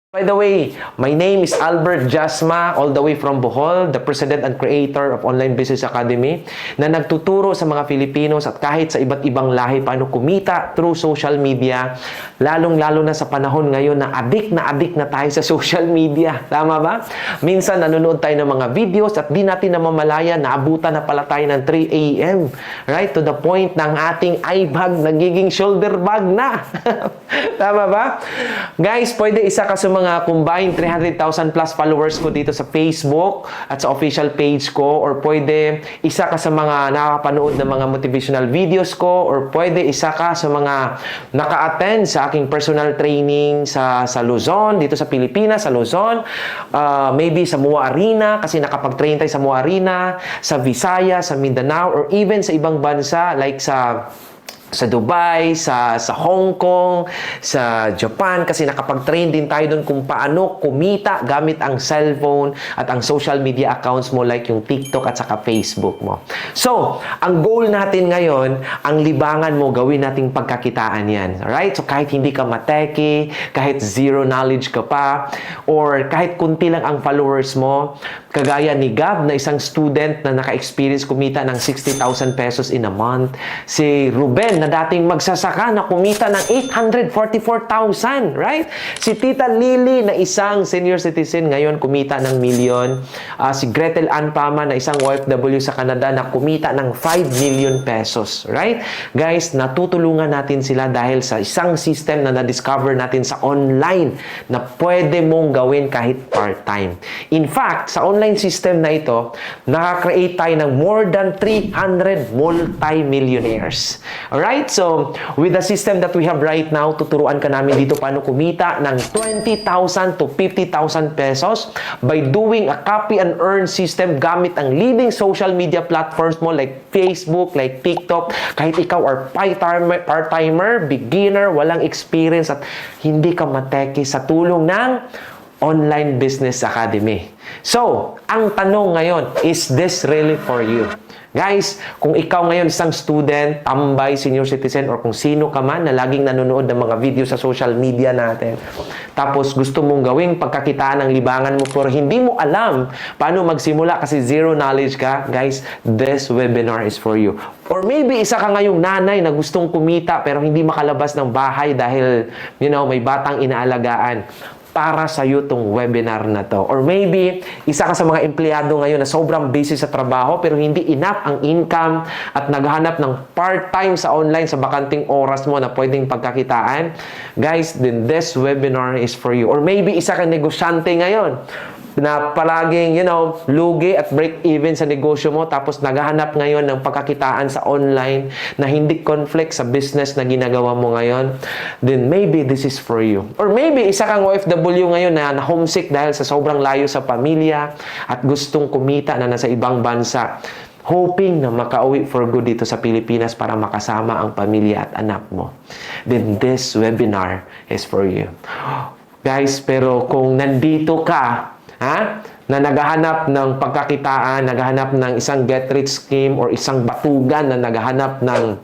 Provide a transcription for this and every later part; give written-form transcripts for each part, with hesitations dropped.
By the way, my name is Albert Jasma, all the way from Bohol, the president and creator of Online Business Academy, na nagtuturo sa mga Filipinos at kahit sa iba't ibang lahi paano kumita through social media, lalong-lalo na sa panahon ngayon na adik na tayo sa social media. Tama ba? Minsan nanonood tayo ng mga videos at di natin namamalaya, naabutan na pala tayo ng 3 a.m. Right? To the point na ang ating eye bag nagiging shoulder bag na. Tama ba? Guys, pwede isa ka sa mga combined 300,000 plus followers ko dito sa Facebook at sa official page ko, or pwede isa ka sa mga nakakapanood ng mga motivational videos ko, or pwede isa ka sa mga naka-attend sa aking personal training sa Luzon, dito sa Pilipinas, sa Luzon, maybe sa Mua Arena, kasi nakapag-train tayo sa Mua Arena, sa Visayas, sa Mindanao, or even sa ibang bansa like sa Dubai, sa Hong Kong, sa Japan, kasi nakapag-train din tayo doon kung paano kumita gamit ang cellphone at ang social media accounts mo like yung TikTok at saka Facebook mo. So, ang goal natin ngayon, ang libangan mo, gawin nating pagkakitaan yan. Alright? So, kahit hindi ka mateki, kahit zero knowledge ka pa, or kahit kunti lang ang followers mo, kagaya ni Gab na isang student na naka-experience kumita ng 60,000 pesos in a month. Si Ruben na dating magsasaka na kumita ng 844,000, right? Si Tita Lily na isang senior citizen ngayon kumita ng milyon. Si Gretel Ann Pama na isang OFW sa Canada na kumita ng 5 million pesos, right? Guys, natutulungan natin sila dahil sa isang system na na-discover natin sa online na pwede mong gawin kahit part-time. In fact, sa online system na ito, nakakreate tayo ng more than 300 multi-millionaires. Alright? So, with the system that we have right now, tuturuan ka namin dito paano kumita ng 20,000 to 50,000 pesos by doing a copy and earn system gamit ang leading social media platforms mo like Facebook, like TikTok. Kahit ikaw are part-timer, beginner, walang experience at hindi ka mateki, sa tulong ng Online Business Academy. So, ang tanong ngayon, is this really for you? Guys, kung ikaw ngayon isang student, tambay, senior citizen, or kung sino ka man na laging nanonood ng mga video sa social media natin, tapos gusto mong gawing pagkakitaan ng libangan mo pero hindi mo alam paano magsimula kasi zero knowledge ka, guys, this webinar is for you. Or maybe isa ka ngayong nanay na gustong kumita pero hindi makalabas ng bahay dahil, may batang inaalagaan. Para sa iyo tong webinar na to. Or maybe, isa ka sa mga empleyado ngayon na sobrang busy sa trabaho pero hindi enough ang income at naghahanap ng part-time sa online sa bakanting oras mo na pwedeng pagkakitaan. Guys, then this webinar is for you. Or maybe, isa ka negosyante ngayon na palaging, lugi at break-even sa negosyo mo tapos naghahanap ngayon ng pagkakitaan sa online na hindi conflict sa business na ginagawa mo ngayon, then maybe this is for you. Or maybe, isa kang OFW ngayon na homesick dahil sa sobrang layo sa pamilya at gustong kumita na nasa ibang bansa, hoping na makauwi for good dito sa Pilipinas para makasama ang pamilya at anak mo. Then this webinar is for you. Guys, pero kung nandito ka, na naghahanap ng pagkakitaan, naghahanap ng isang get-rich scheme or isang batugan na naghahanap ng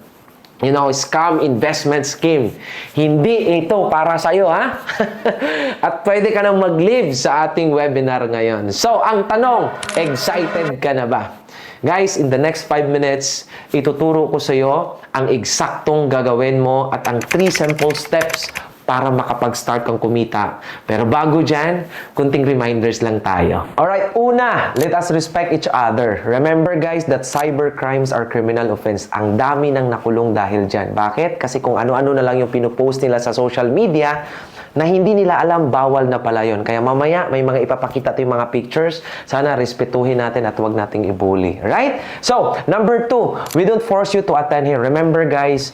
scam investment scheme. Hindi ito para sa iyo, At pwede ka nang mag-live sa ating webinar ngayon. So, ang tanong, excited ka na ba? Guys, in the next 5 minutes, ituturo ko sa iyo ang eksaktong gagawin mo at ang 3 simple steps para makapag-start kang kumita. Pero bago dyan, kunting reminders lang tayo. Alright, una, let us respect each other. Remember guys that cyber crimes are criminal offense. Ang dami nang nakulong dahil dyan. Bakit? Kasi kung ano-ano na lang yung pinupost nila sa social media, na hindi nila alam, bawal na pala yun. Kaya mamaya, may mga ipapakita ito yung mga pictures. Sana respetuhin natin at huwag nating ibuli. Right? So, number 2, we don't force you to attend here. Remember guys,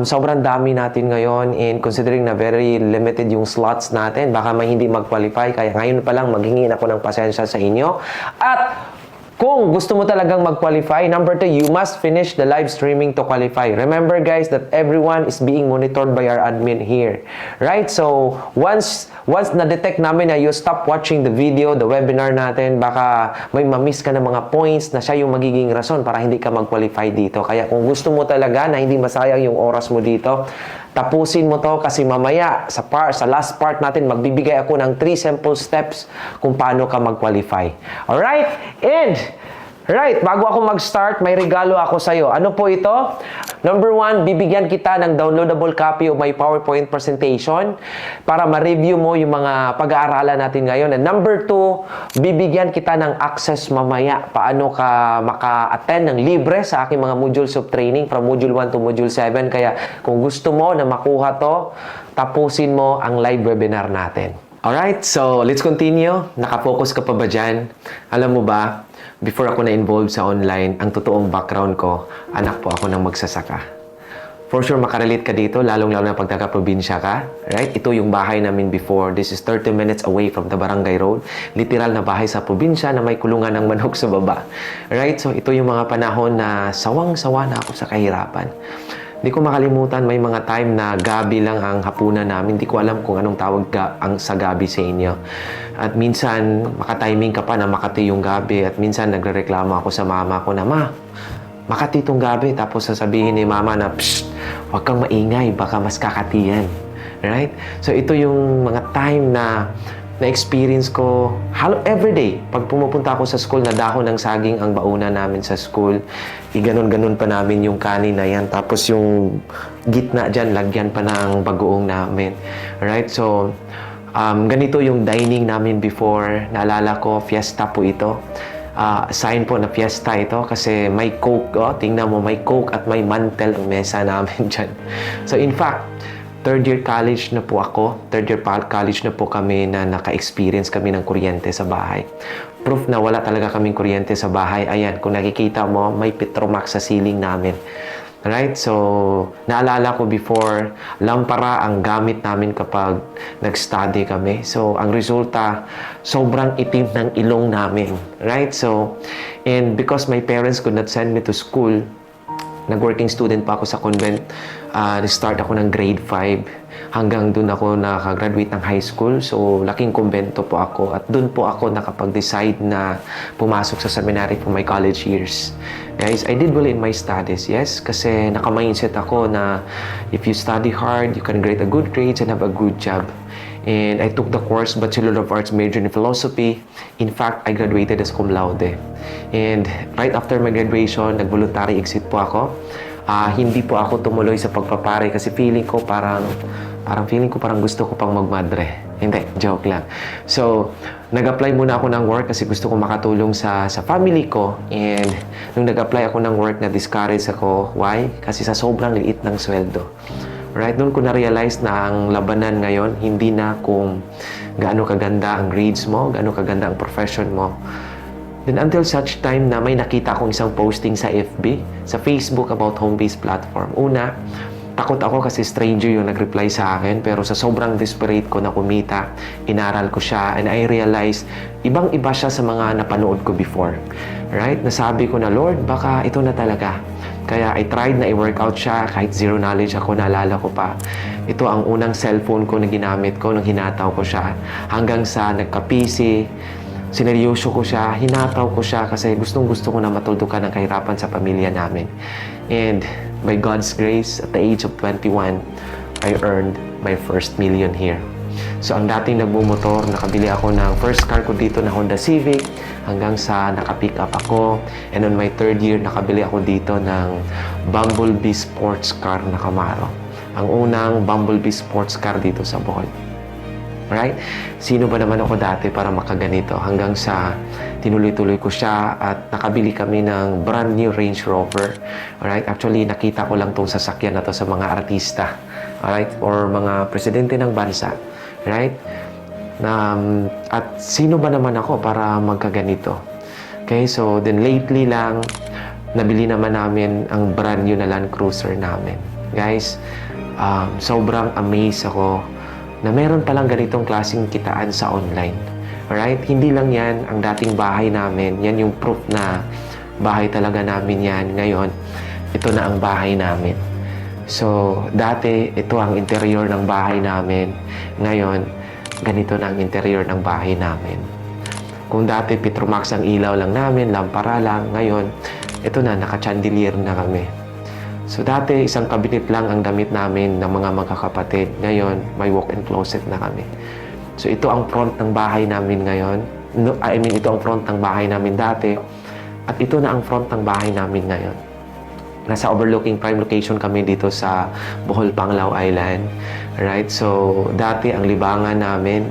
sobrang dami natin ngayon in considering na very limited yung slots natin. Baka may hindi mag-qualify. Kaya ngayon pa lang, maghingin ako ng pasensya sa inyo. At kung gusto mo talagang mag-qualify, number 2, you must finish the live streaming to qualify. Remember guys that everyone is being monitored by our admin here. Right? So, once na-detect namin na you stop watching the video, the webinar natin, baka may ma-miss ka ng mga points na siya yung magiging rason para hindi ka mag-qualify dito. Kaya kung gusto mo talaga na hindi masayang yung oras mo dito, Tapusin mo to kasi mamaya sa last part natin, magbibigay ako ng 3 simple steps kung paano ka mag-qualify. Alright? And right, bago ako mag-start, may regalo ako sa'yo. Ano po ito? Number 1, bibigyan kita ng downloadable copy of my PowerPoint presentation para ma-review mo yung mga pag-aaralan natin ngayon. And number 2, bibigyan kita ng access mamaya paano ka maka-attend ng libre sa aking mga modules of training from Module 1 to Module 7. Kaya kung gusto mo na makuha to, tapusin mo ang live webinar natin. Alright, so let's continue. Nakafocus ka pa ba dyan? Alam mo ba, before ako na-involve sa online, ang totoong background ko, anak po ako ng magsasaka. For sure, makarelate ka dito, lalong-lalo na pag taga-probinsya ka. Right? Ito yung bahay namin before. This is 30 minutes away from the Barangay Road. Literal na bahay sa probinsya na may kulungan ng manok sa baba. Right? So, ito yung mga panahon na sawang-sawa na ako sa kahirapan. Hindi ko makalimutan, may mga time na gabi lang ang hapunan namin. Hindi ko alam kung anong tawag sa gabi sa inyo. At minsan, makatiming ka pa na Makati yung gabi. At minsan, nagrereklamo ako sa mama ko na, Ma, Makati itong gabi. Tapos sasabihin ni mama na, Psst, huwag kang maingay, baka mas Kakati yan. Right? So, ito yung mga time na na-experience ko everyday. Pag pumupunta ako sa school, na dahon ng saging ang bauna namin sa school. Iganon-ganon pa namin yung kanin na yan. Tapos yung gitna dyan, lagyan pa ng bagoong namin. Right? So, ganito yung dining namin before. Naalala ko, fiesta po ito. Sign po na fiesta ito kasi may Coke. Oh, tingnan mo, may Coke at may mantel ang mesa namin dyan. So, in fact, third year college na po ako. Third year college na po kami na naka-experience kami ng kuryente sa bahay. Proof na wala talaga kaming kuryente sa bahay. Ayan, kung nakikita mo, may Petromax sa ceiling namin. Right? So, naalala ko before, lampara ang gamit namin kapag nag-study kami. So, ang resulta, sobrang itim ng ilong namin. Right? So, and because my parents could not send me to school, nag-working student pa ako sa convent. Start ako ng grade 5. Hanggang dun ako nakagraduate ng high school. So, laking kumbento po ako. At dun po ako nakapag-decide na pumasok sa seminary for my college years. Guys, I did well in my studies, yes. Kasi naka-mindset ako na if you study hard, you can get a good grades and have a good job. And I took the course Bachelor of Arts major in Philosophy. In fact, I graduated as cum laude. And right after my graduation, nag-voluntary exit po ako. Hindi po ako tumuloy sa pagpapare kasi feeling ko parang gusto ko pang magmadre. Hindi, joke lang. So, nag-apply muna ako ng work kasi gusto ko makatulong sa family ko. And nung nag-apply ako ng work, na-discourage ako. Why? Kasi sa sobrang liit ng sweldo. Right? Noon ko na-realize na ang labanan ngayon, hindi na kung gaano kaganda ang grades mo, gaano kaganda ang profession mo. Then until such time na may nakita akong isang posting sa FB, sa Facebook about home-based platform. Una, takot ako kasi stranger yung nag-reply sa akin, pero sa sobrang desperate ko na kumita, inaral ko siya, and I realized, ibang-iba siya sa mga napanood ko before. Right? Nasabi ko na, Lord, baka ito na talaga. Kaya I tried na i-workout siya, kahit zero knowledge ako, naalala ko pa. Ito ang unang cellphone ko na ginamit ko nung hinataw ko siya. Hanggang sa nagka-PC, sineryoso ko siya, hinataw ko siya kasi gustong-gusto ko na matuldukan ang kahirapan sa pamilya namin. And by God's grace, at the age of 21, I earned my first million here. So, ang dating nagmumotor, nakabili ako ng first car ko dito na Honda Civic hanggang sa naka-pick up ako. And on my third year, nakabili ako dito ng Bumblebee sports car na Camaro. Ang unang Bumblebee sports car dito sa Bohol. Right? Sino ba naman ako dati para makaganito? Hanggang sa tinuloy-tuloy ko siya at nakabili kami ng brand new Range Rover. Alright? Actually, nakita ko lang tong sasakyan na to sa mga artista. Alright? Or mga presidente ng bansa. Right? At sino ba naman ako para magkaganito? Okay? So, then lately lang, nabili naman namin ang brand new na Land Cruiser namin. Guys, sobrang amazed ako na meron palang ganitong klaseng kitaan sa online. Alright? Hindi lang yan ang dating bahay namin. Yan yung proof na bahay talaga namin yan. Ngayon, ito na ang bahay namin. So, dati, ito ang interior ng bahay namin. Ngayon, ganito na ang interior ng bahay namin. Kung dati, Petromax ang ilaw lang namin, lampara lang. Ngayon, ito na, naka-chandelier na kami. So dati isang cabinet lang ang damit namin ng mga magkakapatid. Ngayon, may walk-in closet na kami. So ito ang front ng bahay namin ngayon. No, ito ang front ng bahay namin dati. At ito na ang front ng bahay namin ngayon. Nasa overlooking prime location kami dito sa Bohol, Panglao Island. Right? So dati ang libangan namin,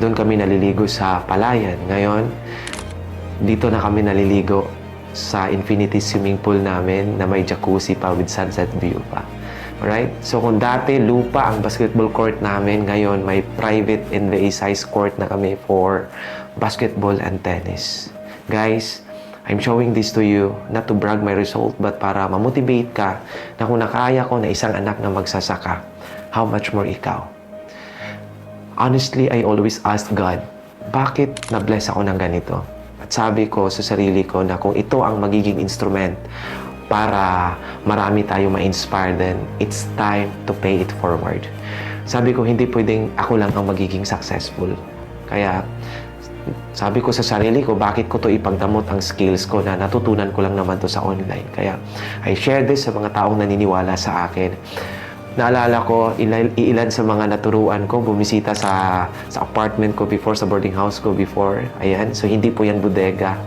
doon kami naliligo sa Palayan. Ngayon, dito na kami naliligo sa infinity swimming pool namin na may jacuzzi pa with sunset view pa. Alright? So kung dati lupa ang basketball court namin, ngayon may private NBA size court na kami for basketball and tennis. Guys, I'm showing this to you not to brag my result but para ma-motivate ka na kung nakaya ko na isang anak na magsasaka, how much more ikaw? Honestly, I always ask God, bakit na-bless ako ng ganito? At sabi ko sa sarili ko na kung ito ang magiging instrument para marami tayo ma-inspire, then it's time to pay it forward. Sabi ko, hindi pwedeng ako lang ang magiging successful. Kaya, sabi ko sa sarili ko, bakit ko to ipagdamot ang skills ko na natutunan ko lang naman to sa online. Kaya, I share this sa mga taong naniniwala sa akin. Naalala ko, ilan sa mga naturuan ko, bumisita sa apartment ko before, sa boarding house ko before. Ayan, so hindi po yan bodega.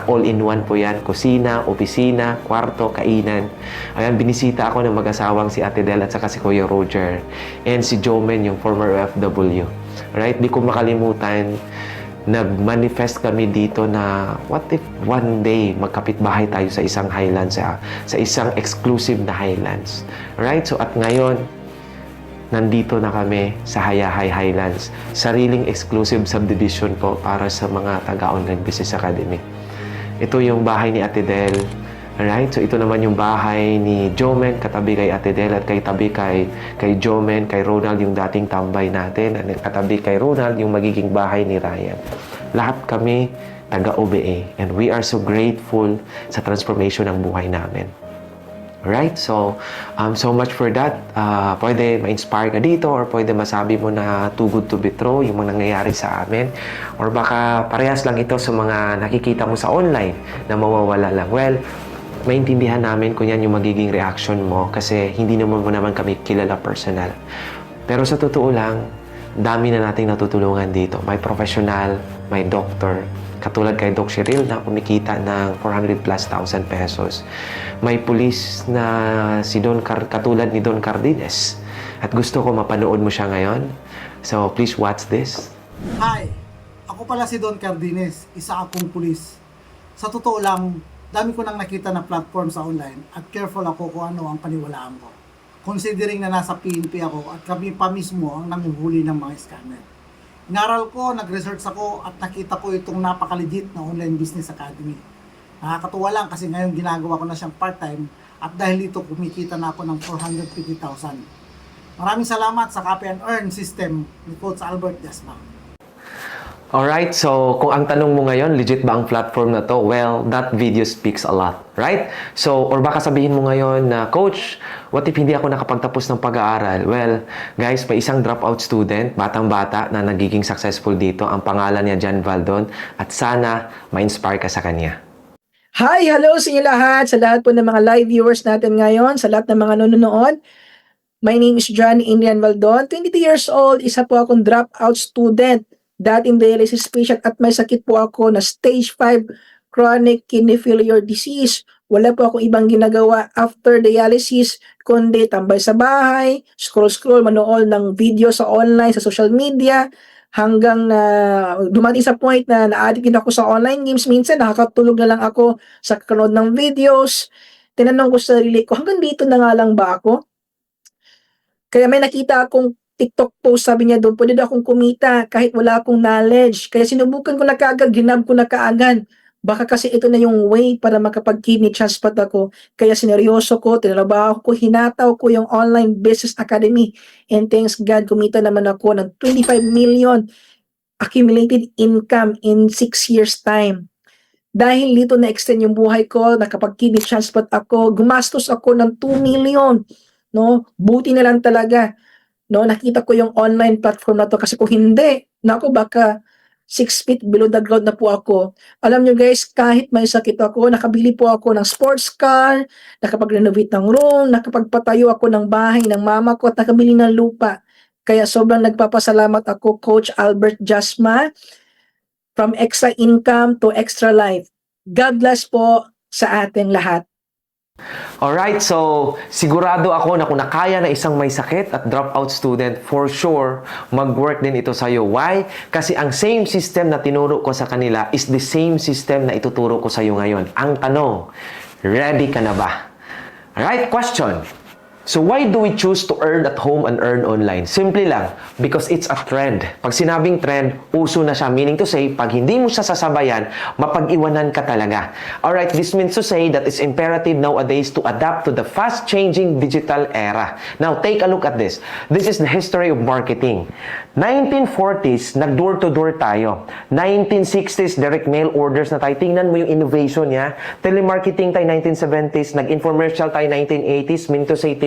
All-in-one po yan. Kusina, opisina, kwarto, kainan. Ayan, binisita ako ng mag-asawang si Ate Del at saka si Kuya Roger. And si Jomen, yung former OFW. Right? Di ko makalimutan, nag-manifest kami dito na what if one day magkapitbahay tayo sa isang highlands, sa isang exclusive na highlands. Right? So at ngayon, nandito na kami sa Hayahay Highlands. Sariling exclusive subdivision po para sa mga taga-online business academy. Ito yung bahay ni Ate Del. Alright? So ito naman yung bahay ni Jomen, katabi kay Ate Del at katabi kay Jomen, kay Ronald yung dating tambay natin, at katabi kay Ronald yung magiging bahay ni Ryan. Lahat kami taga-OBA and we are so grateful sa transformation ng buhay namin. Alright? So, so much for that. Pwede ma-inspire ka dito or pwede masabi mo na too good to be true yung mga nangyayari sa amin. Or baka parehas lang ito sa mga nakikita mo sa online na mawawala lang. Well, maintindihan namin kung yan yung magiging reaction mo kasi hindi naman mo naman kami kilala personal. Pero sa totoo lang, dami na nating natutulungan dito. May professional, may doctor, katulad kay Doc Cheryl na kumikita ng 400 plus thousand pesos. May pulis na si katulad ni Don Cardines. At gusto ko mapanood mo siya ngayon. So please watch this. Hi! Ako pala si Don Cardines, isa akong pulis. Sa totoo lang, dami ko nang nakita na platform sa online at careful ako kung ano ang paniwalaan ko. Considering na nasa PNP ako at kami pa mismo ang nanguhuli ng mga scammer. Inaral ko, nag-research ako at nakita ko itong napakalegit na online business academy. Nakakatuwa lang kasi ngayon ginagawa ko na siyang part-time at dahil dito kumikita na ako ng 450,000. Maraming salamat sa copy and earn system ni Coach Albert Jasma. Alright, so kung ang tanong mo ngayon, legit ba ang platform na to? Well, that video speaks a lot, right? So, or baka sabihin mo ngayon na, Coach, what if hindi ako nakapagtapos ng pag-aaral? Well, guys, may isang dropout student, batang-bata, na nagiging successful dito. Ang pangalan niya, Jan Valdon, at sana ma-inspire ka sa kanya. Hi! Hello sa inyo lahat! Sa lahat po ng mga live viewers natin ngayon, sa lahat ng mga nanonood. My name is John Indian Valdon, 22 years old, isa po akong dropout student, dating dialysis patient at may sakit po ako na stage 5 chronic kidney failure disease. Wala po akong ibang ginagawa after dialysis, kundi tambay sa bahay, scroll-scroll, manood ng video sa online, sa social media, hanggang na dumating sa point na na-addict din ako sa online games. Minsan nakakatulog na lang ako sa kanood ng videos. Tinanong ko sa sarili ko, hanggang dito na nga lang ba ako? Kaya may nakita akong TikTok post, sabi niya doon, pwede daw akong kumita kahit wala akong knowledge. Kaya sinubukan ko na kaagad, ginab ko na kaagad. Baka kasi ito na yung way para makapag-kidney transplant ako. Kaya sineryoso ko, tinrabaho ko, hinataw ko yung online business academy. And thanks God, kumita naman ako ng 25 million accumulated income in 6 years time. Dahil dito na-extend yung buhay ko, nakapag-kidney transplant ako, gumastos ako ng 2 million. No? Buti na lang talaga. No, nakita ko yung online platform na to kasi kung hindi, nako baka 6 feet below the ground na po ako. Alam nyo guys, kahit may sakit ako, nakabili po ako ng sports car, nakapag-renovate ng room, nakapagpatayo ako ng bahay ng mama ko at nakabili ng lupa. Kaya sobrang nagpapasalamat ako, Coach Albert Jasma, from extra income to extra life. God bless po sa ating lahat. Alright, so sigurado ako na kung nakaya na isang may sakit at dropout student, for sure, mag-work din ito sa'yo. Why? Kasi ang same system na tinuro ko sa kanila is the same system na ituturo ko sa'yo ngayon. Ang tanong, ready ka na ba? Alright, question. So why do we choose to earn at home and earn online? Simply lang, because it's a trend. Pag sinabing trend, uso na siya. Meaning to say, pag hindi mo siya sasabayan, mapag-iwanan ka talaga. Alright, this means to say that it's imperative nowadays to adapt to the fast-changing digital era. Now, take a look at this. This is the history of marketing. 1940s, nag-door-to-door tayo. 1960s, direct mail orders na tayo. Tingnan mo yung innovation niya. Telemarketing tayo 1970s, nag-infomercial tayo 1980s, meaning to say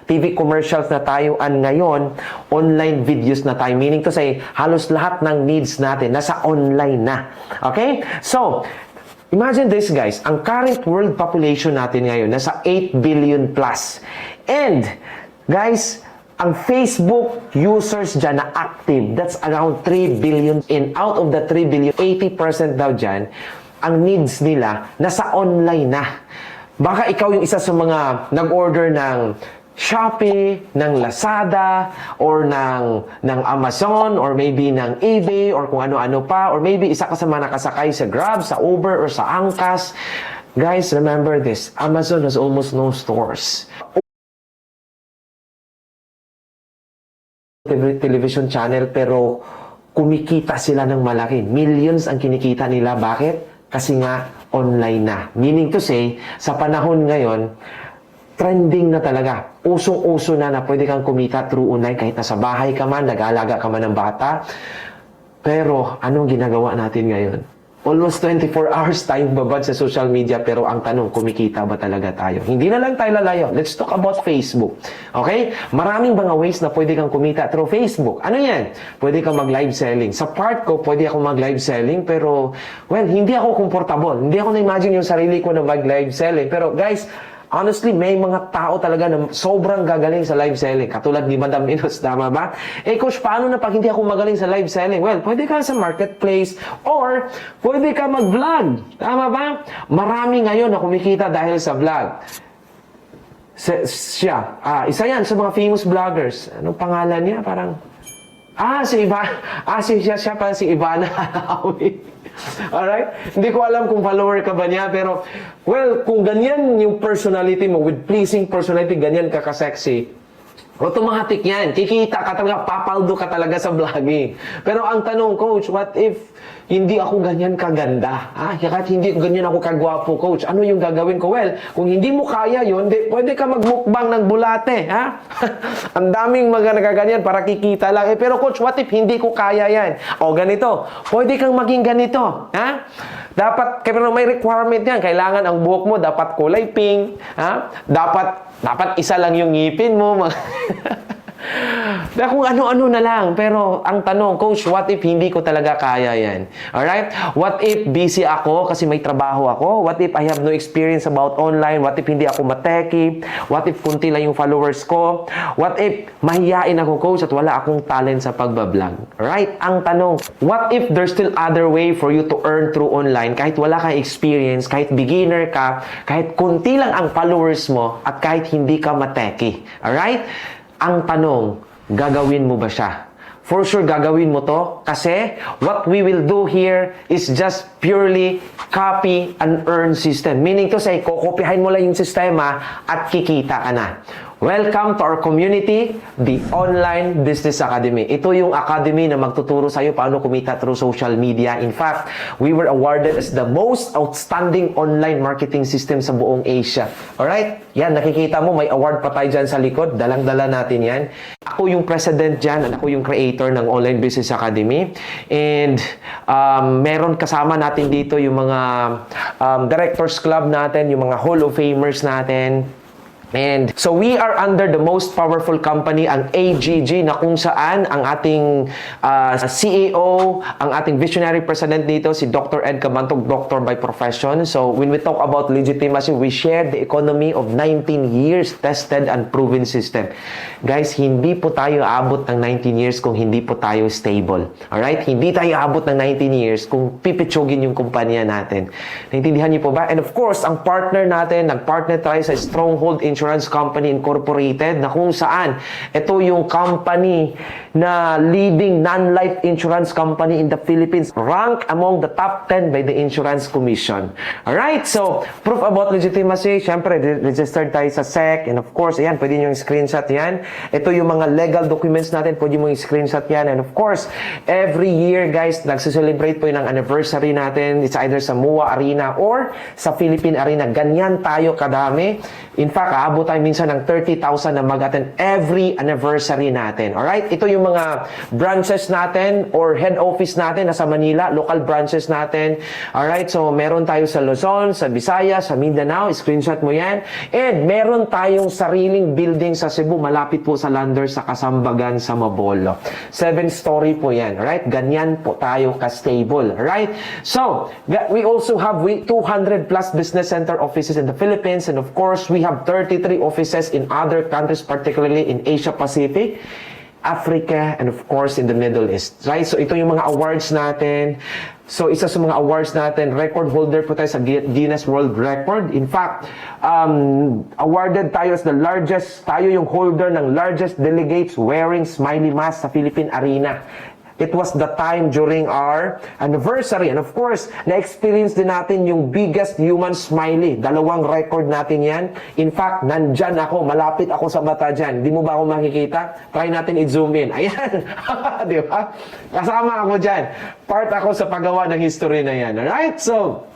TV commercials na tayo, and ngayon, online videos na tayo. Meaning to say, halos lahat ng needs natin nasa online na. Okay? So, imagine this guys, ang current world population natin ngayon, nasa 8 billion plus. And, guys, ang Facebook users dyan na active, that's around 3 billion. And out of the 3 billion, 80% daw dyan, ang needs nila nasa online na. Baka ikaw yung isa sa mga nag-order ng Shopee, ng Lazada, or ng Amazon, or maybe ng eBay, or kung ano-ano pa, or maybe isa ka sa mga nakasakay sa Grab, sa Uber, or sa Angkas. Guys, remember this, Amazon has almost no stores. Television channel, pero kumikita sila ng malaki. Millions ang kinikita nila. Bakit? Kasi nga, online na. Meaning to say, sa panahon ngayon, trending na talaga. Usong-uso na pwede kang kumita through online kahit nasa bahay ka man, nag-aalaga ka man ng bata. Pero, anong ginagawa natin ngayon? Almost 24 hours tayong babad sa social media, pero ang tanong, kumikita ba talaga tayo? Hindi na lang tayo lalayo. Let's talk about Facebook. Okay? Maraming mga ways na pwede kang kumita through Facebook. Ano yan? Pwede kang mag-live selling. Sa part ko, pwede ako mag-live selling, pero, well, hindi ako comfortable. Hindi ako na-imagine yung sarili ko na mag-live selling. Pero, guys, honestly, may mga tao talaga na sobrang gagaling sa live selling. Katulad ni Madam Inos, tama ba? Eh, Coach, paano na pag hindi ako magaling sa live selling? Well, pwede ka sa marketplace or pwede ka mag-vlog. Tama ba? Marami ngayon na kumikita dahil sa vlog. Isa yan sa mga famous vloggers. Anong pangalan niya? Parang, siya parang si Ivana Halawi. Alright? Hindi ko alam kung follower ka ba niya, pero, well, kung ganyan yung personality mo, with pleasing personality, ganyan ka ka-sexy, automatic yan. Kikita ka talaga, papaldo ka talaga sa vlogging. Pero ang tanong, Coach, what if hindi ako ganyan kaganda? Kahit hindi ganyan ako kagwapo, Coach, ano yung gagawin ko? Well, kung hindi mo kaya yun, pwede ka magmukbang ng bulate, ha? Ang daming mga nagaganyan para kikita lang. Pero Coach, what if hindi ko kaya yan? O ganito, pwede kang maging ganito, ha? Dapat, pero may requirement yan. Kailangan ang buhok mo dapat kulay pink, ha? Dapat isa lang yung ngipin mo. Kung ano-ano na lang. Pero ang tanong, Coach, what if hindi ko talaga kaya yan? Alright? What if busy ako kasi may trabaho ako? What if I have no experience about online? What if hindi ako mateki? What if kunti lang yung followers ko? What if mahiyain ako, Coach, at wala akong talent sa pagbablog? Alright? Ang tanong, what if there's still other way for you to earn through online kahit wala kang experience, kahit beginner ka, kahit kunti lang ang followers mo, at kahit hindi ka mateki? Alright? Ang tanong, gagawin mo ba siya? For sure, gagawin mo to kasi what we will do here is just purely copy and earn system. Meaning to say, kokopyahin mo lang yung sistema at kikita ka na. Welcome to our community, the Online Business Academy. Ito yung academy na magtuturo sa iyo paano kumita through social media. In fact, we were awarded as the most outstanding online marketing system sa buong Asia. Alright? Yan, nakikita mo, may award pa tayo dyan sa likod. Dalang-dala natin yan. Ako yung president dyan, at ako yung creator ng Online Business Academy. And meron kasama natin dito yung mga Directors Club natin, yung mga Hall of Famers natin. And so we are under the most powerful company, ang AGG, na kung saan ang ating CEO, ang ating visionary president dito, si Dr. Ed Cabantog, doctor by profession. So when we talk about legitimacy, we share the economy of 19 years tested and proven system. Guys, hindi po tayo aabot ng 19 years kung hindi po tayo stable. Alright? Hindi tayo aabot ng 19 years kung pipitsugin yung kumpanya natin. Naintindihan niyo po ba? And of course, ang partner natin, nag-partner tayo sa Stronghold Insurance Company Incorporated, na kung saan ito yung company na leading non-life insurance company in the Philippines, ranked among the top 10 by the Insurance Commission. Alright? So, proof about legitimacy, syempre, registered tayo sa SEC, and of course, ayan, pwede nyo yung screenshot yan. Ito yung mga legal documents natin, pwede mo yung screenshot yan. And of course, every year, guys, nagsiselebrate po yun ng anniversary natin. It's either sa MUA Arena or sa Philippine Arena. Ganyan tayo kadami. In fact, aabot tayo minsan ng 30,000 na mag-attend every anniversary natin. Alright? Ito yung mga branches natin or head office natin nasa Manila, local branches natin. Alright? So, meron tayo sa Luzon, sa Visayas, sa Mindanao. Screenshot mo yan. And meron tayong sariling building sa Cebu, malapit po sa Landers, sa Kasambagan, sa Mabolo. 7-story po yan. Alright? Ganyan po tayo ka-stable. Alright? So, we also have 200 plus business center offices in the Philippines, and of course, we have 33 offices in other countries, particularly in Asia Pacific, Africa, and of course, in the Middle East. Right? So, ito yung mga awards natin. So, isa sa mga awards natin, record holder po tayo sa Guinness World Record. In fact, awarded tayo as the largest, tayo yung holder ng largest delegates wearing smiley mask sa Philippine Arena. It was the time during our anniversary. And of course, na-experience din natin yung biggest human smiley. 2 record natin yan. In fact, nandyan ako. Malapit ako sa mata dyan. Di mo ba ako makikita? Try natin i-zoom in. Ayan. Di ba? Kasama ako dyan. Part ako sa paggawa ng history na yan. Alright? So,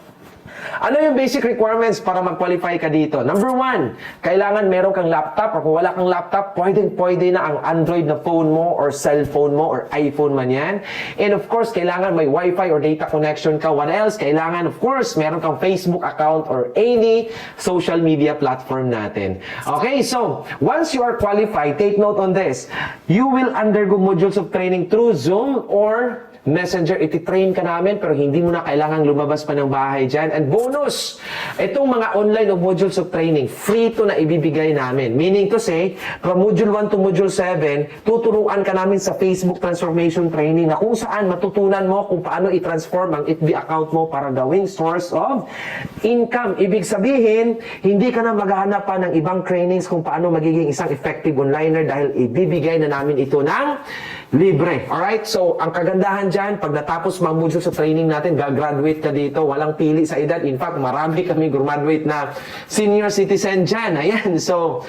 ano yung basic requirements para mag-qualify ka dito? Number 1, kailangan meron kang laptop, or kung wala kang laptop, pwede na ang Android na phone mo or cellphone mo or iPhone man yan. And of course, kailangan may Wi-Fi or data connection ka. What else? Kailangan, of course, meron kang Facebook account or any social media platform natin. Okay, so, once you are qualified, take note on this. You will undergo modules of training through Zoom or Messenger. Iti-train ka namin pero hindi mo na kailangang lumabas pa ng bahay dyan. And bonus, itong mga online o modules of training, free to na ibibigay namin. Meaning to say, from Module 1 to Module 7, tuturuan ka namin sa Facebook Transformation Training na kung saan matutunan mo kung paano i-transform ang FB account mo para gawing source of income. Ibig sabihin, hindi ka na maghahanap pa ng ibang trainings kung paano magiging isang effective onliner dahil ibibigay na namin ito ng libre. Alright? So, ang kagandahan dyan, pag natapos mga modules sa training natin, gagraduate ka dito. Walang pili sa edad. In fact, marami kami graduate na senior citizen dyan. Ayan. So,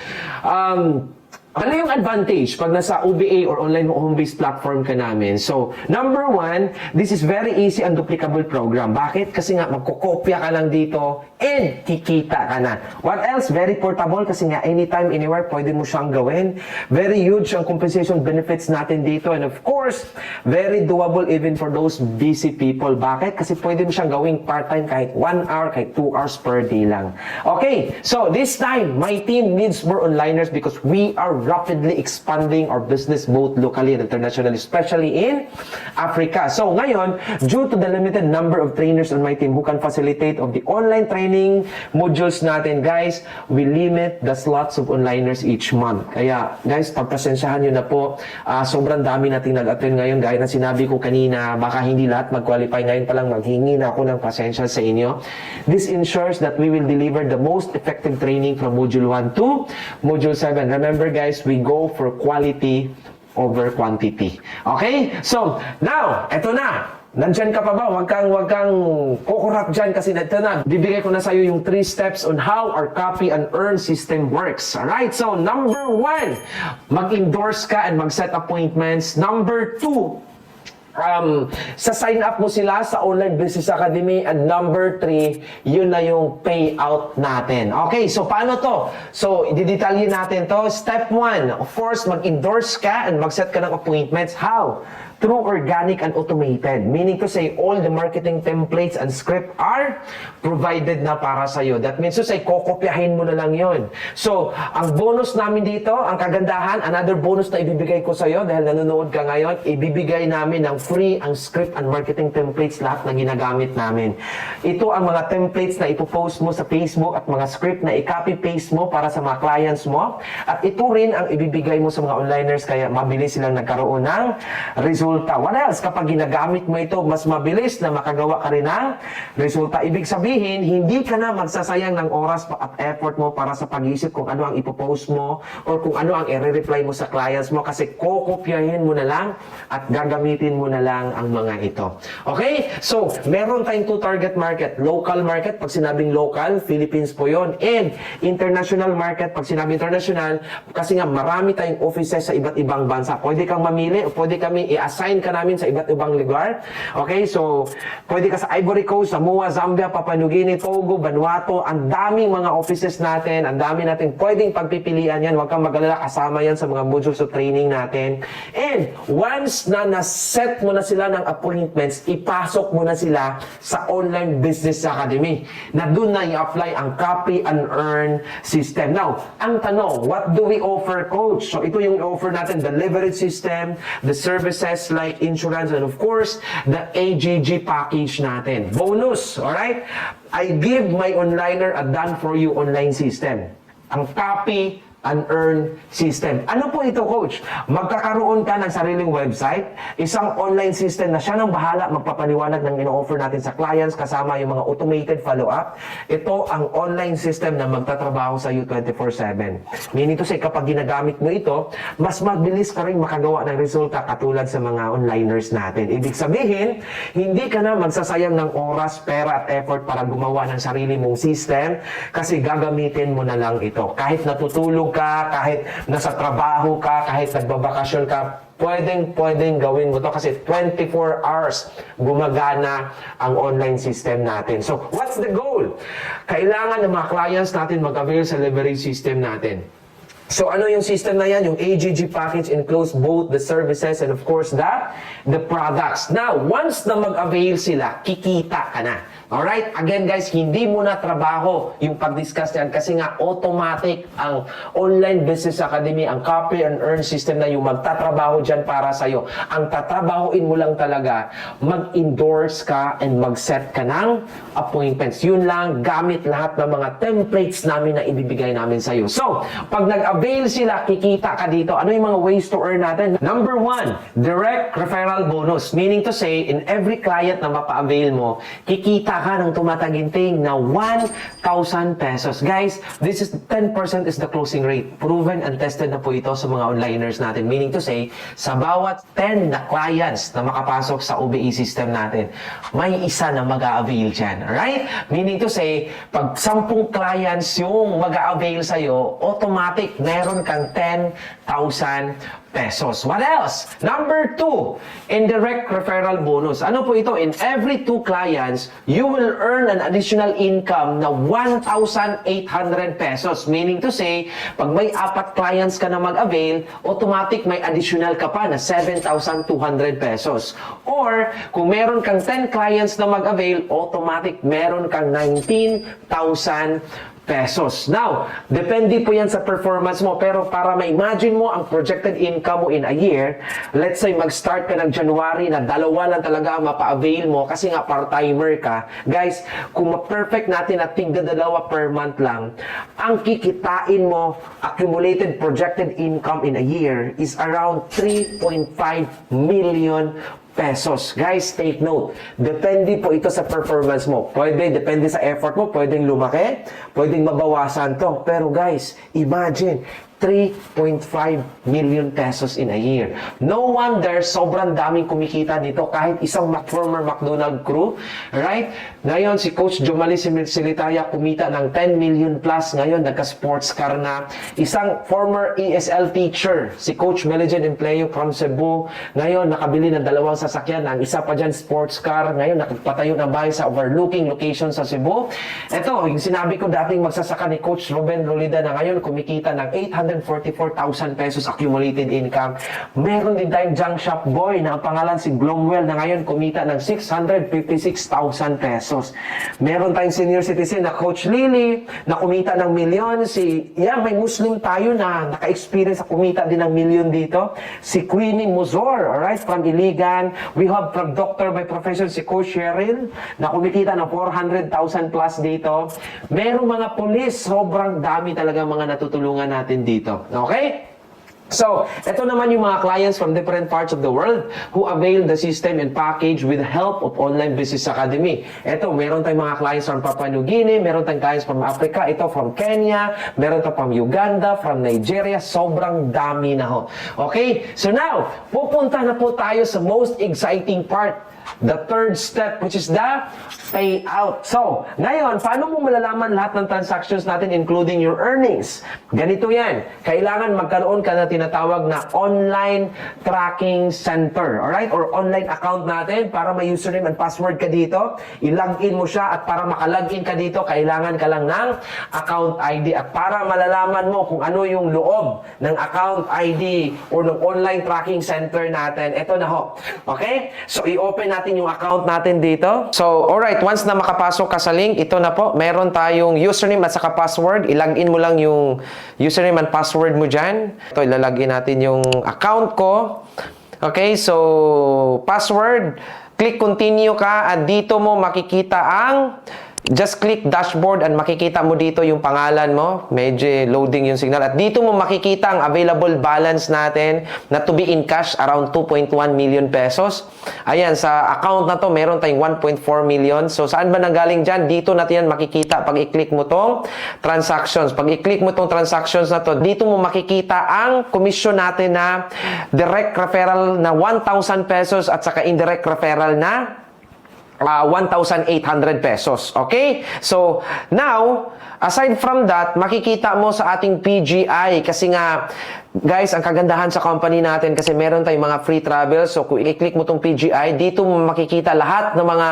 ano yung advantage pag nasa OBA or online home-based platform ka namin? So, number 1, this is very easy and duplicable program. Bakit? Kasi nga, magkokopya ka lang dito and kikita ka na. What else? Very portable kasi nga, anytime, anywhere, pwede mo siyang gawin. Very huge ang compensation benefits natin dito. And of course, very doable even for those busy people. Bakit? Kasi pwede mo siyang gawing part-time kahit 1 hour, kahit 2 hours per day lang. Okay, so this time, my team needs more onliners because we are rapidly expanding our business both locally and internationally, especially in Africa. So ngayon, due to the limited number of trainers on my team who can facilitate of the online training modules natin, guys, we limit the slots of onliners each month. Kaya, guys, pagpasensyahan nyo na po, sobrang dami nating nag-attend ngayon. Gaya na sinabi ko kanina, baka hindi lahat mag-qualify. Ngayon pa lang maghingi na ako ng pasensya sa inyo. This ensures that we will deliver the most effective training from Module 1 to Module 7. Remember, guys, we go for quality over quantity. Okay? So, now, eto na. Nandyan ka pa ba? Huwag kang kukurap dyan kasi ito na. Bibigay ko na sa'yo yung 3 steps on how our copy and earn system works. Alright? So, number 1, mag-endorse ka and mag-set appointments. Number 2, sa sign up mo sila sa Online Business Academy, and number 3, yun na yung payout natin. Okay, so paano to? So, i-detalyin natin to. Step 1, of course, mag-endorse ka and mag-set ka ng appointments. How? through organic and automated. Meaning to say, all the marketing templates and script are provided na para sa'yo. That means to say, kokopyahin mo na lang yon. So, ang bonus namin dito, ang kagandahan, another bonus na ibibigay ko sa'yo dahil nanonood ka ngayon, ibibigay namin ng free ang script and marketing templates lahat na ginagamit namin. Ito ang mga templates na ipopost mo sa Facebook at mga script na i-copy-paste mo para sa mga clients mo. At ito rin ang ibibigay mo sa mga onliners kaya mabilis silang nagkaroon ng resulta. What else? Kapag ginagamit mo ito, mas mabilis na makagawa ka rin ng resulta. Ibig sabihin, hindi ka na magsasayang ng oras at effort mo para sa pag-iisip kung ano ang ipopost mo or kung ano ang i-reply mo sa clients mo kasi kokopyahin mo na lang at gagamitin mo na lang ang mga ito. Okay? So, meron tayong two target market. Local market, pag sinabing local, Philippines po yon. And international market, pag sinabing international, kasi nga marami tayong offices sa iba't ibang bansa. Pwede kang mamili o pwede kami i-assign ka namin sa iba't ibang lugar. Okay? So, pwede ka sa Ivory Coast, Samoa, Zambia, Papua New Guinea, Togo, Vanuatu. Ang daming mga offices natin. Ang dami natin pwedeng pagpipilian yan. Huwag kang mag-alala. Kasama yan sa mga modules of training natin. And once na na-set mo na sila ng appointments, ipasok mo na sila sa Online Business Academy na doon na i-apply ang copy and earn system. Now, ang tanong, what do we offer, Coach? So, ito yung offer natin, the leverage system, the services like insurance, and of course, the AGG package natin. Bonus, alright? I give my onliner a done-for-you online system. Ang copy and earn system. Ano po ito, Coach? Magkakaroon ka ng sariling website, isang online system na siya nang bahala magpapaliwanag ng ino-offer natin sa clients kasama yung mga automated follow-up. Ito ang online system na magtatrabaho sa iyo 24/7. Meaning to say, kapag ginagamit mo ito, mas mabilis ka rin makagawa ng resulta katulad sa mga onliners natin. Ibig sabihin, hindi ka na magsasayang ng oras, pera at effort para gumawa ng sarili mong system kasi gagamitin mo na lang ito. Kahit natutulog ka, kahit nasa trabaho ka, kahit nagbabakasyon ka, pwedeng gawin mo to kasi 24 hours gumagana ang online system natin. So, what's the goal? Kailangan ng mga clients natin mag-avail sa leverage system natin. So, ano yung system na yan? Yung AGG package includes both the services and of course the products. Now, once na mag-avail sila, kikita ka na. Alright? Again guys, hindi mo na trabaho yung pag-discuss yan kasi nga automatic ang Online Business Academy, ang copy and earn system na yung magtatrabaho dyan para sa'yo. Ang tatrabahoin mo lang talaga, mag-endorse ka and mag-set ka ng appointments. Yun lang, gamit lahat ng mga templates namin na ibibigay namin sa'yo. So, pag nag-avail sila, kikita ka dito. Ano yung mga ways to earn natin? Number 1, direct referral bonus. Meaning to say, in every client na mapa-avail mo, kikita ka ng tumataginting na 1,000 pesos. Guys, this is 10% is the closing rate. Proven and tested na po ito sa mga onliners natin. Meaning to say, sa bawat 10 na clients na makapasok sa OBE system natin, may isa na mag-a-avail dyan. Alright? Meaning to say, pag 10 clients yung mag-a-avail sa'yo, automatic, meron kang 10,000 pesos. What else? Number 2, indirect referral bonus. Ano po ito? In every 2 clients, you will earn an additional income na 1,800 pesos. Meaning to say, pag may 4 clients ka na mag-avail, automatic may additional ka pa na 7,200 pesos. Or, kung meron kang 10 clients na mag-avail, automatic meron kang 19,000 pesos. Now, depende po yan sa performance mo. Pero para ma-imagine mo ang projected income mo in a year, let's say mag-start ka ng January na 2 lang talaga ang mapa-avail mo kasi nga part-timer ka. Guys, kung ma-perfect natin at tigda 2 per month lang, ang kikitain mo, accumulated projected income in a year is around 3.5 million pesos. Guys, take note. Depende po ito sa performance mo. Pwede, depende sa effort mo. Pwedeng lumaki, pwedeng mabawasan to. Pero guys, imagine, 3.5 million pesos in a year. No wonder, sobrang daming kumikita dito kahit isang former McDonald crew. Right? Ngayon, si Coach Jomali Silitaya kumita ng 10 million plus. Ngayon, nagka-sports car na. Isang former ESL teacher, si Coach Meligen Empleo from Cebu. Ngayon, nakabili ng 2 sasakyan. Ang isa pa dyan, sports car. Ngayon, nakapatayo ng bahay sa overlooking location sa Cebu. Ito, yung sinabi ko dating magsasaka ni Coach Ruben Rolida na ngayon kumikita ng 644,000 pesos accumulated income. Meron din tayong junk shop boy na ang pangalan si Glomwell na ngayon kumita ng 656,000 pesos. Meron tayong senior citizen na Coach Lily na kumita ng milyon. May Muslim tayo na naka-experience sa kumita din ng milyon dito. Si Queenie Muzor, alright, from Iligan. We have from doctor by profession si Coach Cheryl na kumikita ng 400,000 plus dito. Merong mga pulis, sobrang dami talaga mga natutulungan natin dito. Okay? So, ito naman yung mga clients from different parts of the world who avail the system and package with the help of Online Business Academy. Ito, meron tayong mga clients from Papua New Guinea, meron tayong clients from Africa, ito from Kenya, meron tayong from Uganda, from Nigeria, sobrang dami na ho. Okay? So now, pupunta na po tayo sa most exciting part. The third step, which is the payout. So, ngayon, paano mo malalaman lahat ng transactions natin including your earnings? Ganito yan. Kailangan magkaroon ka na tinatawag na online tracking center. Alright? Or online account natin para may username and password ka dito. I-login mo siya at para makalogin ka dito, kailangan ka lang ng account ID. At para malalaman mo kung ano yung loob ng account ID or ng online tracking center natin, ito na ho. Okay? So, i-open natin yung account natin dito. So, alright, once na makapasok ka sa link, ito na po, meron tayong username at saka password. I-login mo lang yung username and password mo dyan. Ito, ilalagin natin yung account ko. Okay, so, password. Click continue ka at dito mo makikita ang just click dashboard and makikita mo dito yung pangalan mo. Medyo loading yung signal. At dito mo makikita ang available balance natin na to be in cash around 2.1 million pesos. Ayan, sa account na to, meron tayong 1.4 million. So, saan ba nanggaling dyan? Dito natin yan makikita pag i-click mo tong transactions. Pag i-click mo tong transactions na to, dito mo makikita ang commission natin na direct referral na 1,000 pesos at saka indirect referral na 1,800 pesos. Okay? So, now, aside from that, makikita mo sa ating PGI kasi nga, guys, ang kagandahan sa company natin kasi meron tayong mga free travel. So, kung i-click mo tong PGI, dito mo makikita lahat ng mga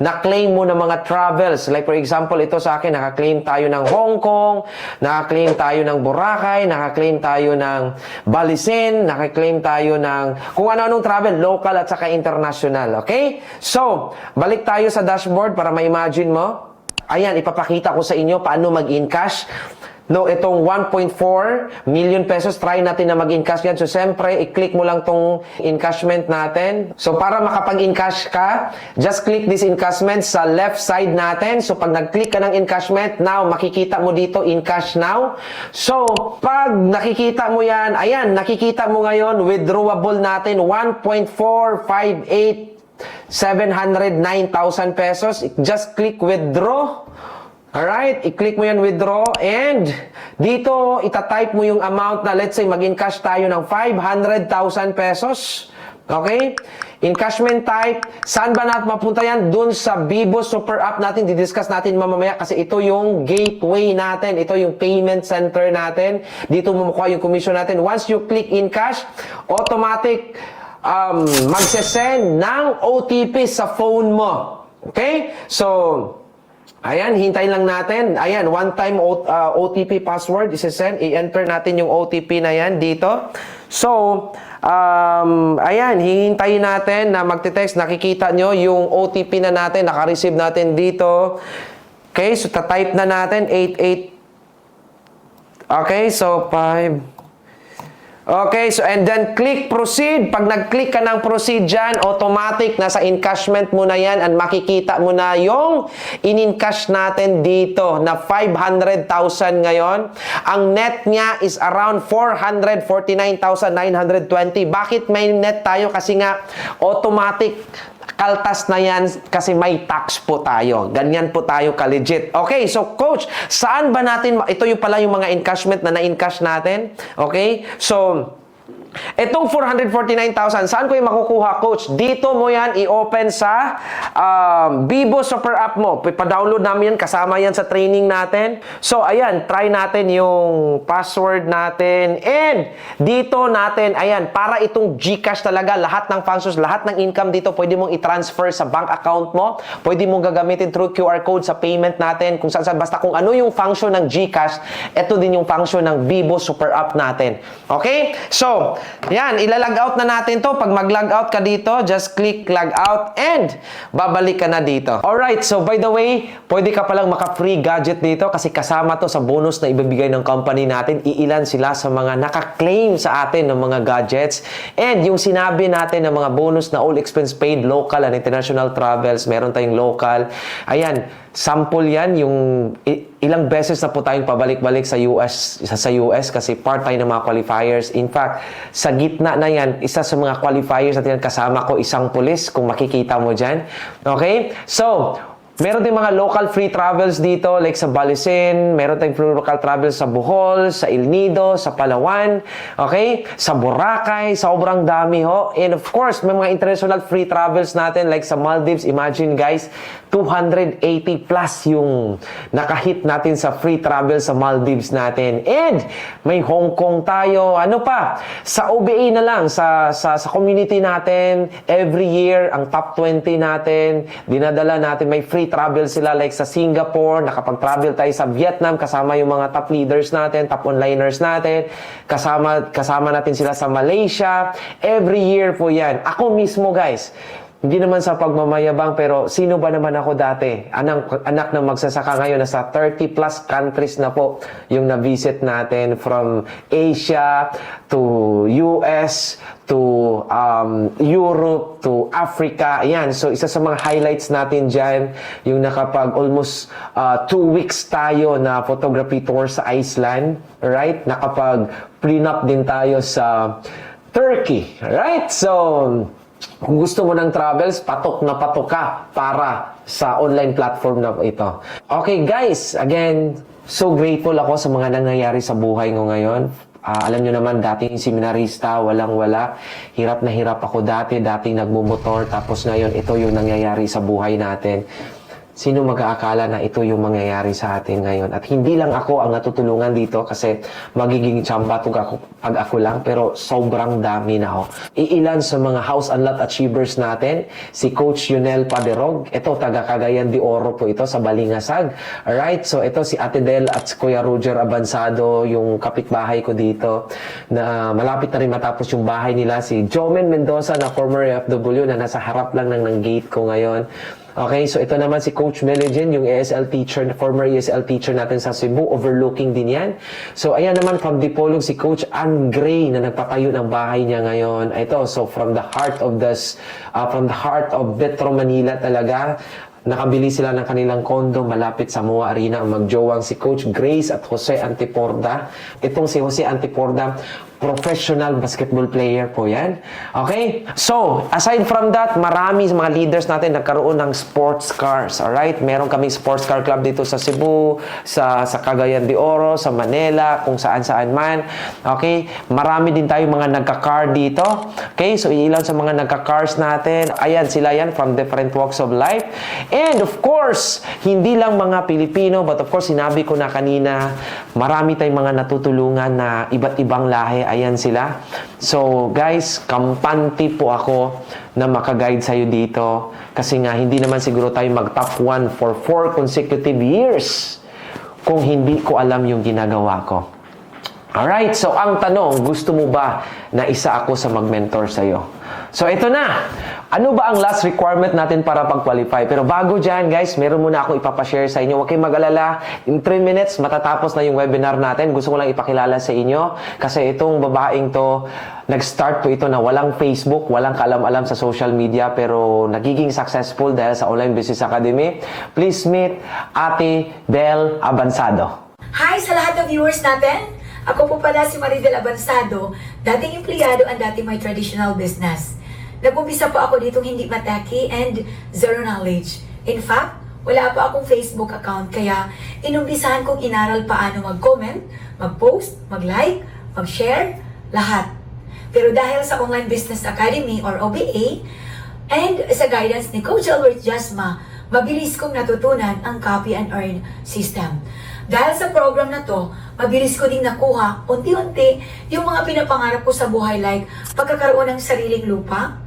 na-claim mo ng mga travels. Like, for example, ito sa akin, naka-claim tayo ng Hong Kong, naka-claim tayo ng Boracay, naka-claim tayo ng Balisin, naka-claim tayo ng kung ano-anong travel, local at saka international. Okay? So, balik tayo sa dashboard para ma-imagine mo. Ayan, ipapakita ko sa inyo paano mag-in-cash. No, itong 1.4 million pesos, try natin na mag-encash yan. So, siyempre, i-click mo lang tong encashment natin. So, para makapag-encash ka, just click this encashment sa left side natin. So, pag nag-click ka ng encashment, now, makikita mo dito, encash now. So, pag nakikita mo yan, ayan, nakikita mo ngayon, withdrawable natin, 1.458,709,000 pesos. Just click withdraw. Alright, i-click mo yan withdraw and dito itatype mo yung amount na let's say mag-encash tayo ng 500,000 pesos. Okay? Encashment type, saan ba natin mapunta yan? Dun sa Vibo Super App natin, didiscuss natin mamamaya kasi ito yung gateway natin, ito yung payment center natin. Dito mo makuha yung commission natin. Once you click Encash, automatic magsesend ng OTP sa phone mo. Okay? So, ayan, hintayin lang natin. Ayan, one-time OTP password isi-send. I-enter natin yung OTP na yan dito. So, ayan, hihintayin natin na magte-text. Nakikita nyo yung OTP na natin. Naka-receive natin dito. Okay, so tatype na natin. 88. Okay, so 5. Okay, so and then click proceed. Pag nag-click ka ng proceed dyan, automatic nasa encashment mo na yan and makikita mo na yung in-encash natin dito na 500,000 ngayon. Ang net niya is around 449,920. Bakit may net tayo? Kasi nga automatic kaltas na yan kasi may tax po tayo. Ganyan po tayo ka-legit. Okay, so coach, saan ba natin, ito yung pala yung mga encashment na na-encash natin. Okay, so Itong 449,000, saan ko yung makukuha, coach? Dito mo yan i-open sa Vivo Super App mo. Pa-download namin yan, kasama yan sa training natin. So, ayan, try natin yung password natin. And dito natin, ayan, para itong GCash talaga, lahat ng functions, lahat ng income dito, pwede mong i-transfer sa bank account mo. Pwede mong gagamitin through QR code sa payment natin, kung saan, basta kung ano yung function ng GCash, ito din yung function ng Vivo Super App natin. Okay? So, yan, ilalag out na natin to. Pag mag-log out ka dito, just click log out and babalik ka na dito. Alright, so by the way, pwede ka palang maka-free gadget dito kasi kasama to sa bonus na ibibigay ng company natin. Iilan sila sa mga naka-claim sa atin ng mga gadgets. And yung sinabi natin ng mga bonus na all expense paid, local and international travels, meron tayong local. Ayan, sample yan, yung ilang beses na po tayong pabalik-balik sa US kasi part tayo ng mga qualifiers. In fact, sa gitna na yan, isa sa mga qualifiers natin kasama ko, isang pulis, kung makikita mo dyan. Okay? So, meron din mga local free travels dito like sa Balisin, meron tayong free local travels sa Bohol, sa El Nido, sa Palawan, okay? Sa Boracay, sobrang dami ho. And of course, may mga international free travels natin like sa Maldives. Imagine guys, 280 plus yung nakahit natin sa free travel sa Maldives natin. And may Hong Kong tayo. Ano pa? Sa OBA na lang, sa community natin, every year, ang top 20 natin, dinadala natin, may free travel sila like sa Singapore, nakapag-travel tayo sa Vietnam, kasama yung mga top leaders natin, top onliners natin, kasama natin sila sa Malaysia. Every year po yan. Ako mismo guys, hindi naman sa pagmamayabang, pero sino ba naman ako dati? Anak ng magsasaka ngayon, nasa 30 plus countries na po yung na-visit natin, from Asia to US to Europe to Africa. Ayan, so isa sa mga highlights natin dyan, yung nakapag almost 2 weeks tayo na photography tour sa Iceland, right? Nakapag prenup din tayo sa Turkey, right? So, kung gusto mo ng travels, patok na patok ka para sa online platform na ito. Okay guys, again, so grateful ako sa mga nangyayari sa buhay ko ngayon. Alam nyo naman, dating seminarista, walang-wala. Hirap na hirap ako dati, dating nagmumotor, tapos ngayon, ito yung nangyayari sa buhay natin. Sino mag-aakala na ito yung mangyayari sa atin ngayon? At hindi lang ako ang natutulungan dito kasi magiging tsamba pag ako lang, pero sobrang dami na ako. Iilan sa mga house and lot achievers natin, si Coach Yunel Paderog, ito taga Cagayan de Oro po ito sa Balingasag. Alright, so ito si Ate Del at si Kuya Roger Abansado, yung kapitbahay ko dito, na malapit na rin matapos yung bahay nila, si Jomen Mendoza na former FW na nasa harap lang ng gate ko ngayon. Okay, so ito naman si Coach Meligin, yung ESL teacher, former ESL teacher natin sa Cebu, overlooking din yan. So ayan naman from Dipolog si Coach Ann Gray na nagpatayo ng bahay niya ngayon. Ito, so from the heart of Metro Manila talaga. Nakabili sila ng kanilang kondo malapit sa MOA Arena, ang magjowang si Coach Grace at Jose Antiporda. Itong si Jose Antiporda, professional basketball player po yan. Okay? So, aside from that, marami mga leaders natin nagkaroon ng sports cars. Alright? Meron kaming sports car club dito sa Cebu, sa Cagayan de Oro, sa Manila, kung saan-saan man. Okay? Marami din tayo mga nagka-car dito. Okay? So, ilan sa mga nagka-cars natin. Ayan, sila yan from different walks of life. And of course, hindi lang mga Pilipino, but of course, sinabi ko na kanina, marami tayong mga natutulungan na iba't ibang lahi. Ayan sila. So, guys, kampante po ako na makaguide sa'yo dito. Kasi nga, hindi naman siguro tayo mag-top 1 for 4 consecutive years kung hindi ko alam yung ginagawa ko. Alright, so ang tanong, gusto mo ba na isa ako sa mag-mentor sa'yo? So, ito na. Ano ba ang last requirement natin para pag-qualify? Pero bago dyan, guys, meron muna akong ipapashare sa inyo. Huwag kayong mag-alala. In 3 minutes, matatapos na yung webinar natin. Gusto ko lang ipakilala sa inyo. Kasi itong babaeng to, nag-start po ito na walang Facebook, walang kaalam-alam sa social media, pero nagiging successful dahil sa Online Business Academy. Please meet Ate Del Abansado. Hi sa lahat ng viewers natin! Ako po pala si Maridel Abansado, dating empleyado and dating may traditional business. Nag-umpisa po ako ditong hindi mataki and zero knowledge. In fact, wala pa akong Facebook account kaya inumpisahan kong inaral paano mag-comment, mag-post, mag-like, mag-share, lahat. Pero dahil sa Online Business Academy or OBA, and sa guidance ni Coach Albert Jasma, mabilis kong natutunan ang copy and earn system. Dahil sa program na to, mabilis ko ding nakuha unti-unti yung mga pinapangarap ko sa buhay like pagkakaroon ng sariling lupa,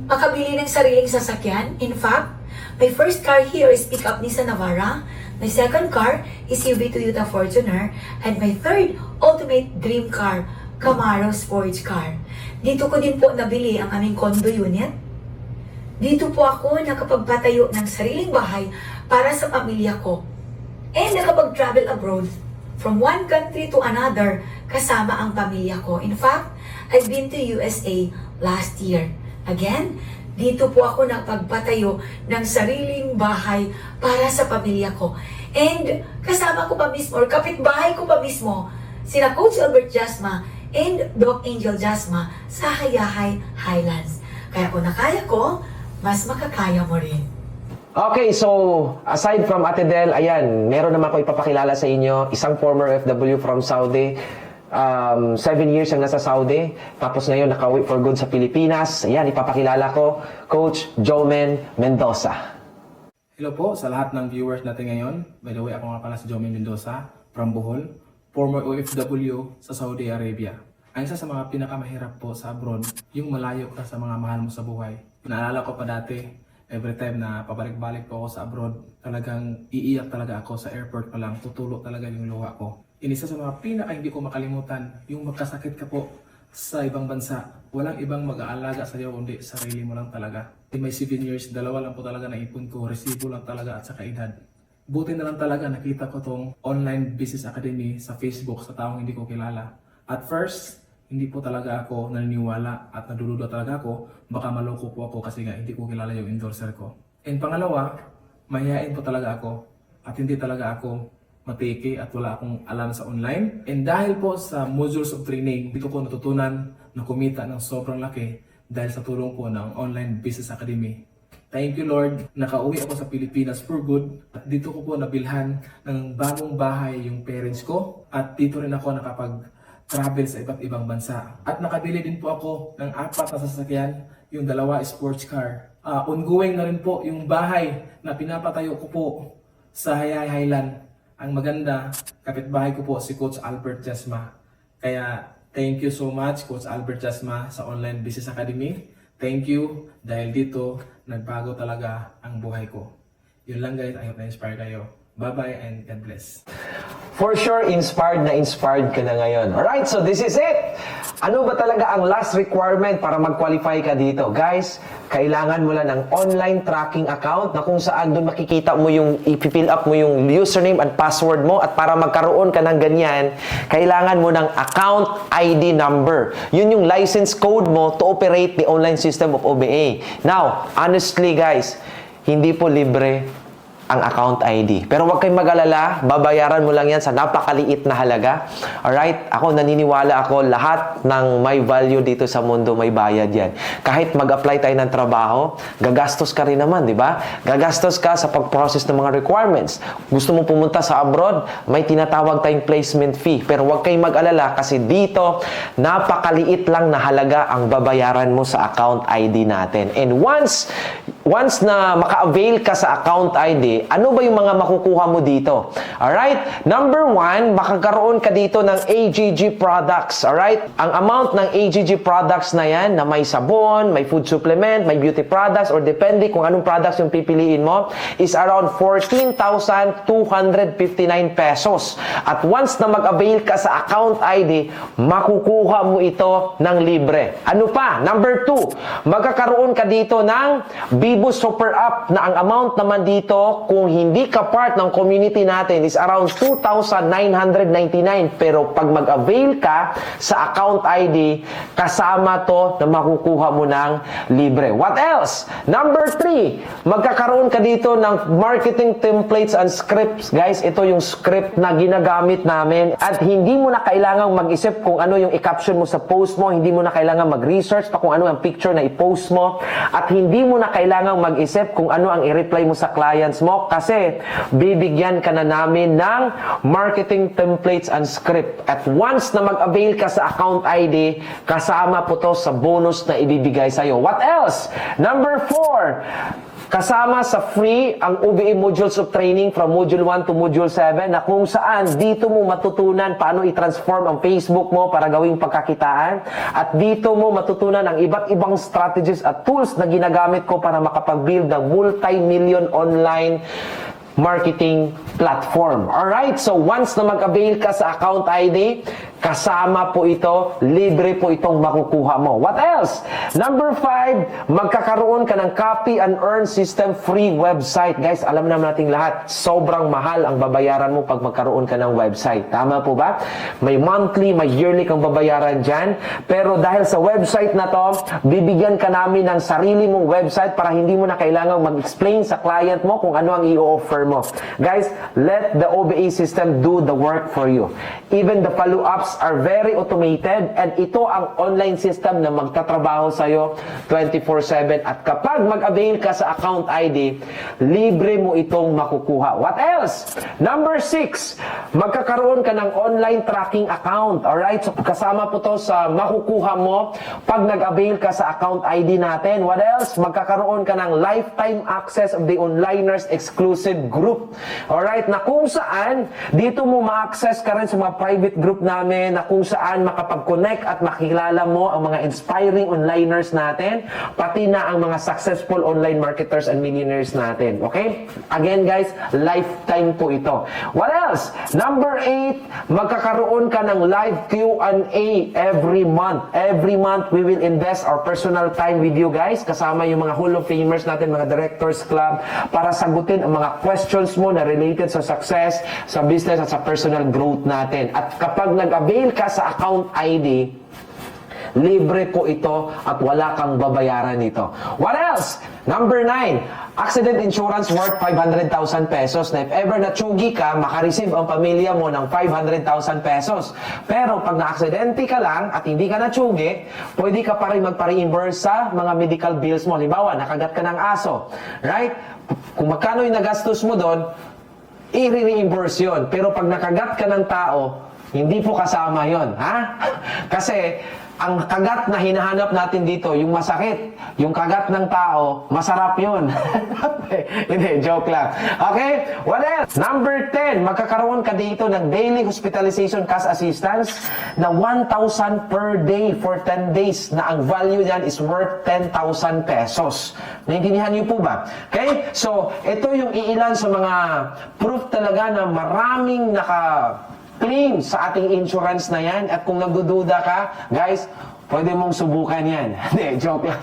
makabili ng sariling sasakyan. In fact, my first car here is pick-up Nissan Navara. My second car is UV Toyota Fortuner. And my third ultimate dream car, Camaro Sports Car. Dito ko din po nabili ang aming condo unit. Dito po ako nakapagpatayo ng sariling bahay para sa pamilya ko. And nakapag-travel abroad from one country to another kasama ang pamilya ko. In fact, I've been to USA last year. Again, dito po ako nakapagpatayo ng sariling bahay para sa pamilya ko. And kasama ko pa mismo, or kapitbahay ko pa mismo, sina Coach Albert Jasma and Doc Angel Jasma sa Hayahay Highlands. Kaya kung nakaya ko, mas makakaya mo rin. Okay, so aside from Ate Del, ayan, meron naman ako ipapakilala sa inyo, isang former OFW from Saudi. 7 years ang nasa Saudi, tapos ngayon nakauwi for good sa Pilipinas. Ayan, ipapakilala ko, Coach Jomen Mendoza. Hello po sa lahat ng viewers natin ngayon. By the way, ako nga pala si Jomen Mendoza from Bohol, former OFW sa Saudi Arabia. Ang isa sa mga pinakamahirap po sa abroad, yung malayo ka sa mga mahal mo sa buhay. Naalala ko pa dati, every time na pabalik-balik po ako sa abroad, talagang iiyak talaga ako sa airport pa lang, tutulo talaga yung luha ko. Inisa sa mga pinaka hindi ko makalimutan, yung magkasakit ka po sa ibang bansa. Walang ibang mag-aalaga sa iyo, kundi sarili mo lang talaga. In my 7 years, 2 lang po talaga naipon ko, resibo lang talaga at saka edad. Buti na lang talaga nakita ko tong Online Business Academy sa Facebook sa taong hindi ko kilala. At first, hindi po talaga ako naniniwala at nadududa talaga ako, baka maloko po ako kasi nga hindi ko kilala yung endorser ko. And pangalawa, mahihain po talaga ako at hindi talaga ako matiki at wala akong alam sa online. And dahil po sa modules of training, dito ko natutunan na kumita ng sobrang laki dahil sa tulong po ng Online Business Academy. Thank you Lord, nakauwi ako sa Pilipinas for good at dito ko po nabilhan ng bagong bahay yung parents ko at dito rin ako nakapag-travel sa iba't ibang bansa. At nakabili din po ako ng 4 na sasakyan, yung 2 sports car. Ongoing na rin po yung bahay na pinapatayo ko po sa Hayay Highland. Ang maganda, kapitbahay ko po si Coach Albert Jasma. Kaya thank you so much Coach Albert Jasma sa Online Business Academy. Thank you dahil dito nagbago talaga ang buhay ko. Yun lang guys, I hope na-inspire kayo. Bye-bye and God bless. For sure, inspired ka na ngayon. Alright, so this is it. Ano ba talaga ang last requirement para mag-qualify ka dito? Guys, kailangan mo lang ng online tracking account na kung saan doon makikita mo yung, i-fill up mo yung username and password mo at para magkaroon ka ng ganyan, kailangan mo ng account ID number. Yun yung license code mo to operate the online system of OBA. Now, honestly guys, hindi po libre ang account ID. Pero huwag kayong mag-alala, babayaran mo lang yan sa napakaliit na halaga. Alright? Ako, naniniwala ako, lahat ng may value dito sa mundo, may bayad yan. Kahit mag-apply tayo ng trabaho, gagastos ka rin naman, di ba? Gagastos ka sa pag-process ng mga requirements. Gusto mo pumunta sa abroad, may tinatawag tayong placement fee. Pero huwag kayong mag-alala kasi dito, napakaliit lang na halaga ang babayaran mo sa account ID natin. And once na maka-avail ka sa account ID, ano ba yung mga makukuha mo dito? Alright? Number 1, makakaroon ka dito ng AGG products. Alright? Ang amount ng AGG products na yan, na may sabon, may food supplement, may beauty products, or depende kung anong products yung pipiliin mo, is around 14,259 pesos. At once na mag-avail ka sa account ID, makukuha mo ito ng libre. Ano pa? Number 2, magkakaroon ka dito ng Bibo Super App na ang amount naman dito, kung hindi ka part ng community natin, is around 2,999. Pero pag mag-avail ka sa account ID, kasama to na makukuha mo ng libre. What else? Number 3, magkakaroon ka dito ng marketing templates and scripts. Guys, ito yung script na ginagamit namin. At hindi mo na kailangang mag-isip kung ano yung i-caption mo sa post mo. Hindi mo na kailangan mag-research pa kung ano ang picture na i-post mo. At hindi mo na kailangan kailangang mag-isip kung ano ang i-reply mo sa clients mo kasi bibigyan ka na namin ng marketing templates and script. At once na mag-avail ka sa account ID, kasama po to sa bonus na ibibigay sa'yo. What else? Number 4, kasama sa free ang OBE modules of training from Module 1 to Module 7 na kung saan dito mo matutunan paano i-transform ang Facebook mo para gawing pagkakitaan at dito mo matutunan ang iba't ibang strategies at tools na ginagamit ko para makapag-build ng multi-million online marketing platform. Alright? So, once na mag-avail ka sa account ID, kasama po ito, libre po itong makukuha mo. What else? Number 5, magkakaroon ka ng copy and earn system free website. Guys, alam naman nating lahat, sobrang mahal ang babayaran mo pag magkaroon ka ng website. Tama po ba? May monthly, may yearly kang babayaran dyan. Pero dahil sa website na to, bibigyan ka namin ng sarili mong website para hindi mo na kailangang mag-explain sa client mo kung ano ang i-offer mo. Guys, let the OBE system do the work for you. Even the follow-ups are very automated and ito ang online system na magtatrabaho sa'yo 24/7 at kapag mag-avail ka sa account ID, libre mo itong makukuha. What else? Number 6, magkakaroon ka ng online tracking account. Alright? So, kasama po to sa makukuha mo pag nag-avail ka sa account ID natin. What else? Magkakaroon ka ng lifetime access of the Onliners exclusive group. Alright? Na kung saan, dito mo ma-access ka rin sa mga private group namin na kung saan makapag-connect at makilala mo ang mga inspiring onliners natin, pati na ang mga successful online marketers and millionaires natin. Okay? Again guys, lifetime po ito. What else? Number 8, magkakaroon ka ng live Q&A every month. Every month, we will invest our personal time with you guys, kasama yung mga Hall of Famers natin, mga Directors Club, para sagutin ang mga questions mo na related sa success, sa business at sa personal growth natin. At kapag nag-avail ka sa account ID, libre po ito at wala kang babayaran nito. What else? Number 9, accident insurance worth 500,000 pesos na if ever natsugi ka, makareceive ang pamilya mo ng 500,000 pesos. Pero pag na-aksidente ka lang at hindi ka natsugi, pwede ka pa rin magpa-reimburse sa mga medical bills mo. Halimbawa, nakagat ka ng aso. Right? Kung magkano yung nagastos mo doon, i-reimburse yun. Pero pag nakagat ka ng tao, hindi po kasama yon, ha? Kasi ang kagat na hinahanap natin dito, yung masakit, yung kagat ng tao, masarap yun. Hindi, joke lang. Okay? What else? Number 10, magkakaroon ka dito ng daily hospitalization cash assistance na 1,000 per day for 10 days na ang value niyan is worth 10,000 pesos. Naintindihan niyo po ba? Okay? So, ito yung iilan sa mga proof talaga na maraming claim sa ating insurance na yan. At kung nagdududa ka, guys, pwede mong subukan yan. Hindi, joke lang.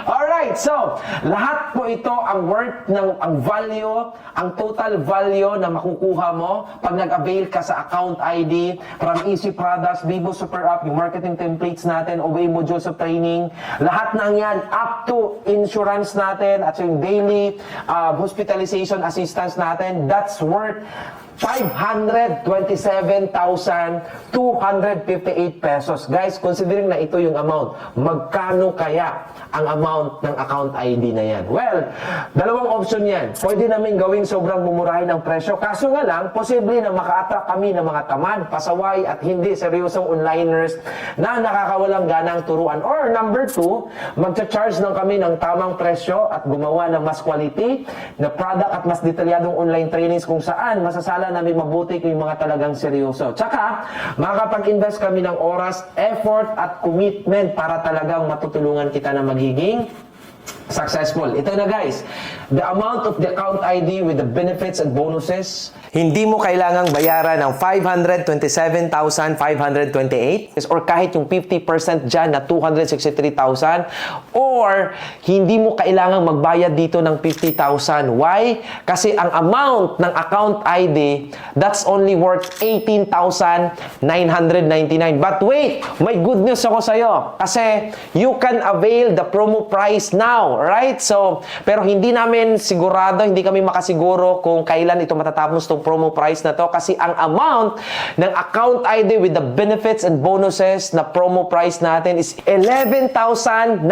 Alright, so, lahat po ito ang worth ng, ang value, ang total value na makukuha mo pag nag-avail ka sa account ID from Easy Products, Vivo Super App, yung marketing templates natin, OBE modules of training, lahat ng yan up to insurance natin at yung daily hospitalization assistance natin, that's worth 527,258 pesos. Guys, considering na ito yung amount, magkano kaya ang amount ng account ID na yan? Well, dalawang option yan. Pwede namin gawing sobrang mumurahin ng presyo. Kaso nga lang, posible na maka-attract kami ng mga tamad, pasaway at hindi seryosong onliners na nakakawalang ganang turuan. Or number 2, magcha-charge lang kami ng tamang presyo at gumawa ng mas quality na product at mas detalyadong online trainings kung saan masasala namin mabuti kung yung mga talagang seryoso. Tsaka, makakapag-invest kami ng oras, effort at commitment para talagang matutulungan kita na magiging successful. Ito na guys, the amount of the account ID with the benefits and bonuses, hindi mo kailangang bayaran ng 527,528 or kahit yung 50% dyan na 263,000 or hindi mo kailangang magbayad dito ng 50,000. Why? Kasi ang amount ng account ID, that's only worth 18,999. But wait, may good news ako sa'yo kasi you can avail the promo price now. now, right? So, pero hindi namin sigurado, hindi kami makasiguro kung kailan ito matatapos tong promo price na to kasi ang amount ng account ID with the benefits and bonuses na promo price natin is 11,980.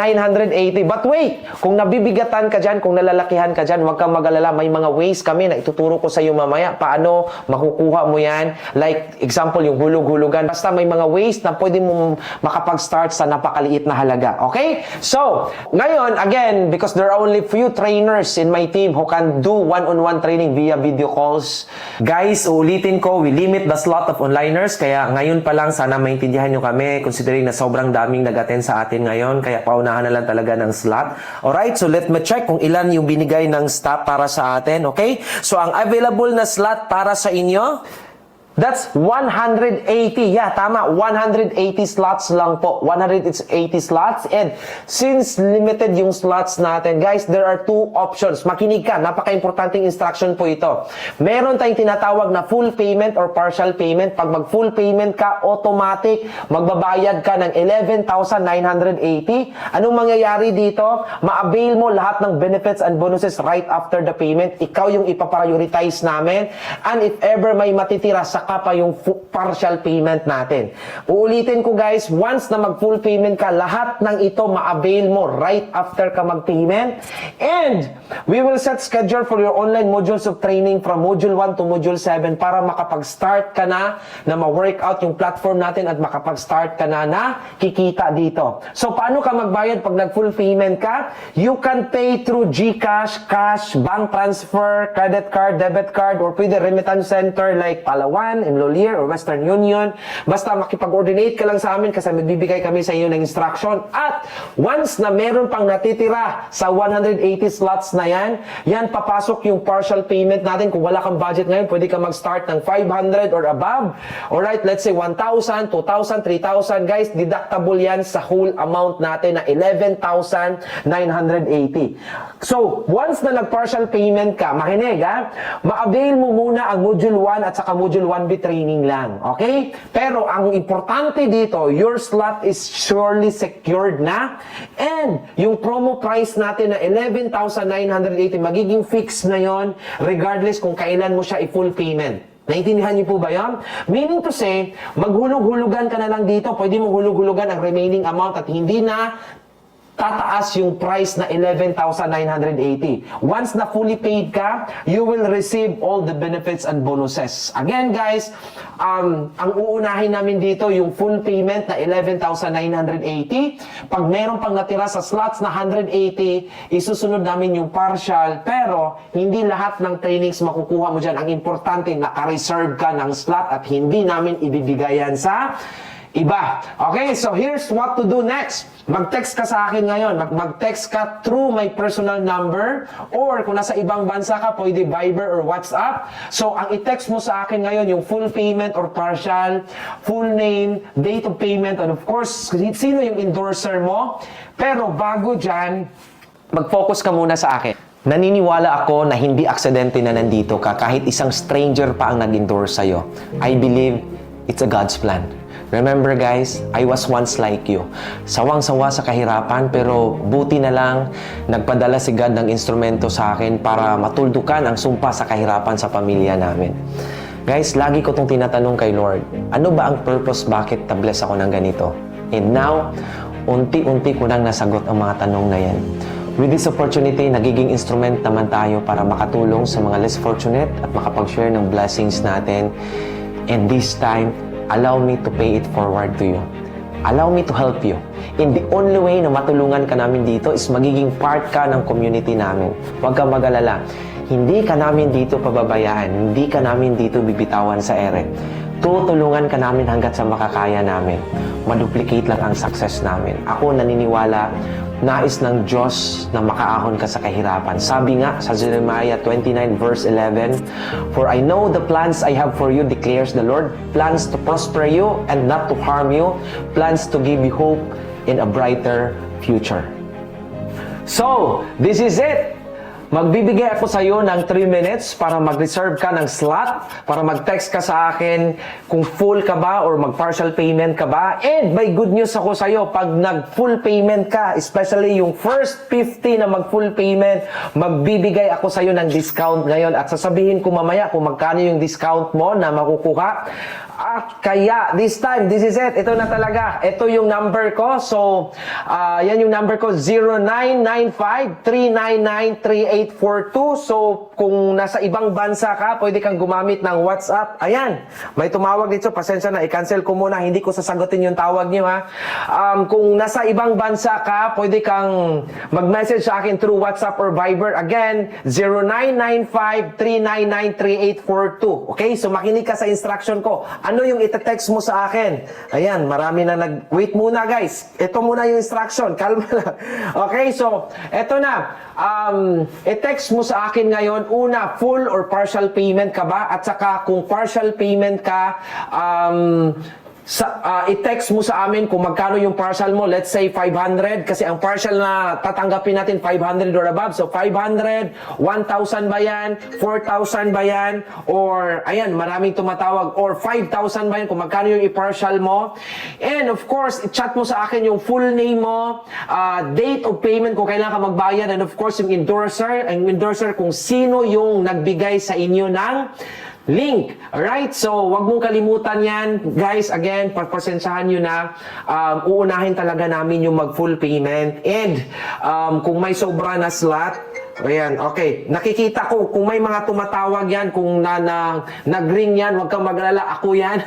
But wait, kung nabibigatan ka dyan, kung nalalakihan ka dyan, huwag kang mag-alala. May mga ways kami na ituturo ko sa iyo mamaya paano makukuha mo yan. Like, example, yung hulog-hulugan. Basta may mga ways na pwede mo makapag-start sa napakaliit na halaga. Okay? So, ngayon, again, because there are only few trainers in my team who can do one-on-one training via video calls. Guys, uulitin ko, we limit the slot of onliners. Kaya ngayon pa lang, sana maintindihan nyo kami considering na sobrang daming nag-attend sa atin ngayon. Kaya paunahan na lang talaga ng slot. Alright, so let me check kung ilan yung binigay ng staff para sa atin. Okay? So, ang available na slot para sa inyo, that's 180. Yeah, tama. 180 slots lang po. 180 slots. And since limited yung slots natin, guys, there are two options. Makinig ka. Napaka-importanting instruction po ito. Meron tayong tinatawag na full payment or partial payment. Pag mag-full payment ka, automatic, magbabayad ka ng 11,980. Anong mangyayari dito? Ma-avail mo lahat ng benefits and bonuses right after the payment. Ikaw yung ipaprioritize namin. And if ever may matitira sa pa yung partial payment natin. Uulitin ko guys, once na mag-full payment ka, lahat ng ito ma-avail mo right after ka mag-payment. And we will set schedule for your online modules of training from Module 1 to Module 7 para makapag-start ka na ma-workout yung platform natin at makapag-start ka na kikita dito. So, paano ka magbayad pag nag-full payment ka? You can pay through GCash, cash, bank transfer, credit card, debit card, or pwede remittance center like Palawan, Enlolier, or Western Union. Basta makipag-coordinate ka lang sa amin kasi magbibigay kami sa iyo ng instruction. At once na meron pang natitira sa 180 slots na yan, papasok yung partial payment natin. Kung wala kang budget ngayon, pwede ka mag-start ng 500 or above. Alright, let's say 1,000, 2,000, 3,000. Guys, deductible yan sa whole amount natin na 11,980. So, once na nag-partial payment ka, makinig ha, ma-avail mo muna ang Module 1 at saka Module 1B training lang. Okay? Pero ang importante dito, your slot is surely secured na. And yung promo price natin na 11,980, magiging fixed na yon regardless kung kailan mo siya i-full payment. Naintindihan niyo po ba yan? Meaning to say, maghulog-hulugan ka na lang dito. Pwede mo hulog-hulugan ang remaining amount at hindi na tataas yung price na 11,980. Once na fully paid ka, you will receive all the benefits and bonuses. Again, guys, ang uunahin namin dito yung full payment na 11,980. Pag meron pang natira sa slots na 180, isusunod namin yung partial. Pero, hindi lahat ng trainings makukuha mo dyan. Ang importante, naka-reserve ka ng slot at hindi namin ibibigayan sa iba. Okay, so here's what to do next. Mag-text ka sa akin ngayon. Mag-text ka through my personal number or kung nasa ibang bansa ka, pwede Viber or WhatsApp. So, ang i-text mo sa akin ngayon, yung full payment or partial, full name, date of payment, and of course, sino yung endorser mo. Pero bago dyan, mag-focus ka muna sa akin. Naniniwala ako na hindi aksidente na nandito ka kahit isang stranger pa ang nag-endorse sa'yo. I believe it's a God's plan. Remember guys, I was once like you. Sawang-sawa sa kahirapan pero buti na lang nagpadala si God ng instrumento sa akin para matuldukan ang sumpa sa kahirapan sa pamilya namin. Guys, lagi ko itong tinatanong kay Lord, ano ba ang purpose bakit na-bless ako ng ganito? And now, unti-unti ko nang nasagot ang mga tanong na yan. With this opportunity, nagiging instrument naman tayo para makatulong sa mga less fortunate at makapag-share ng blessings natin. And this time, allow me to pay it forward to you. Allow me to help you. And the only way na matulungan ka namin dito is magiging part ka ng community namin. Huwag kang mag-alala. Hindi ka namin dito pababayaan. Hindi ka namin dito bibitawan sa ere. Tutulungan ka namin hanggat sa makakaya namin. Maduplicate lang ang success namin. Ako naniniwala, nais ng Diyos na makaahon ka sa kahirapan. Sabi nga sa Jeremiah 29 verse 11, "For I know the plans I have for you, declares the Lord, plans to prosper you and not to harm you, plans to give you hope in a brighter future." So, this is it. Magbibigay ako sa iyo ng 3 minutes para mag-reserve ka ng slot, para mag-text ka sa akin kung full ka ba or mag-partial payment ka ba. And may good news ako sa iyo, pag nag-full payment ka, especially yung first 50 na mag-full payment, magbibigay ako sa iyo ng discount ngayon at sasabihin ko mamaya kung magkano yung discount mo na makukuha. At kaya, this time, this is it. Ito na talaga. Ito yung number ko. So, yan yung number ko, 0995-399-3842. So, kung nasa ibang bansa ka, pwede kang gumamit ng WhatsApp. Ayan, may tumawag dito. Pasensya na, i-cancel ko muna. Hindi ko sasagutin yung tawag niyo, ha. Kung nasa ibang bansa ka, pwede kang mag-message sa akin through WhatsApp or Viber. Again, 0995-399-3842. Okay? So, makinig ka sa instruction ko. Ano yung ite-text mo sa akin? Ayan, marami na wait muna guys. Ito muna yung instruction. Kalma lang. Okay, so, ito na. I-text mo sa akin ngayon, una, full or partial payment ka ba? At saka, kung partial payment ka, i-text mo sa amin kung magkano yung partial mo. Let's say 500 kasi ang partial na tatanggapin natin 500 or above. So 500, 1,000 ba yan? 4,000 ba yan? Or ayan, maraming tumatawag. Or 5,000 ba yan kung magkano yung i-partial mo? And of course, i-chat mo sa akin yung full name mo, date of payment kung kailan ka magbayad, and of course yung endorser kung sino yung nagbigay sa inyo ng link. Alright? So, wag mong kalimutan yan. Guys, again, pagpasensyahan nyo na, uunahin talaga namin yung mag-full payment. And, kung may sobra na slot, ayan, okay. Nakikita ko, kung may mga tumatawag yan, kung nag-ring yan, wag kang mag-alala, ako yan.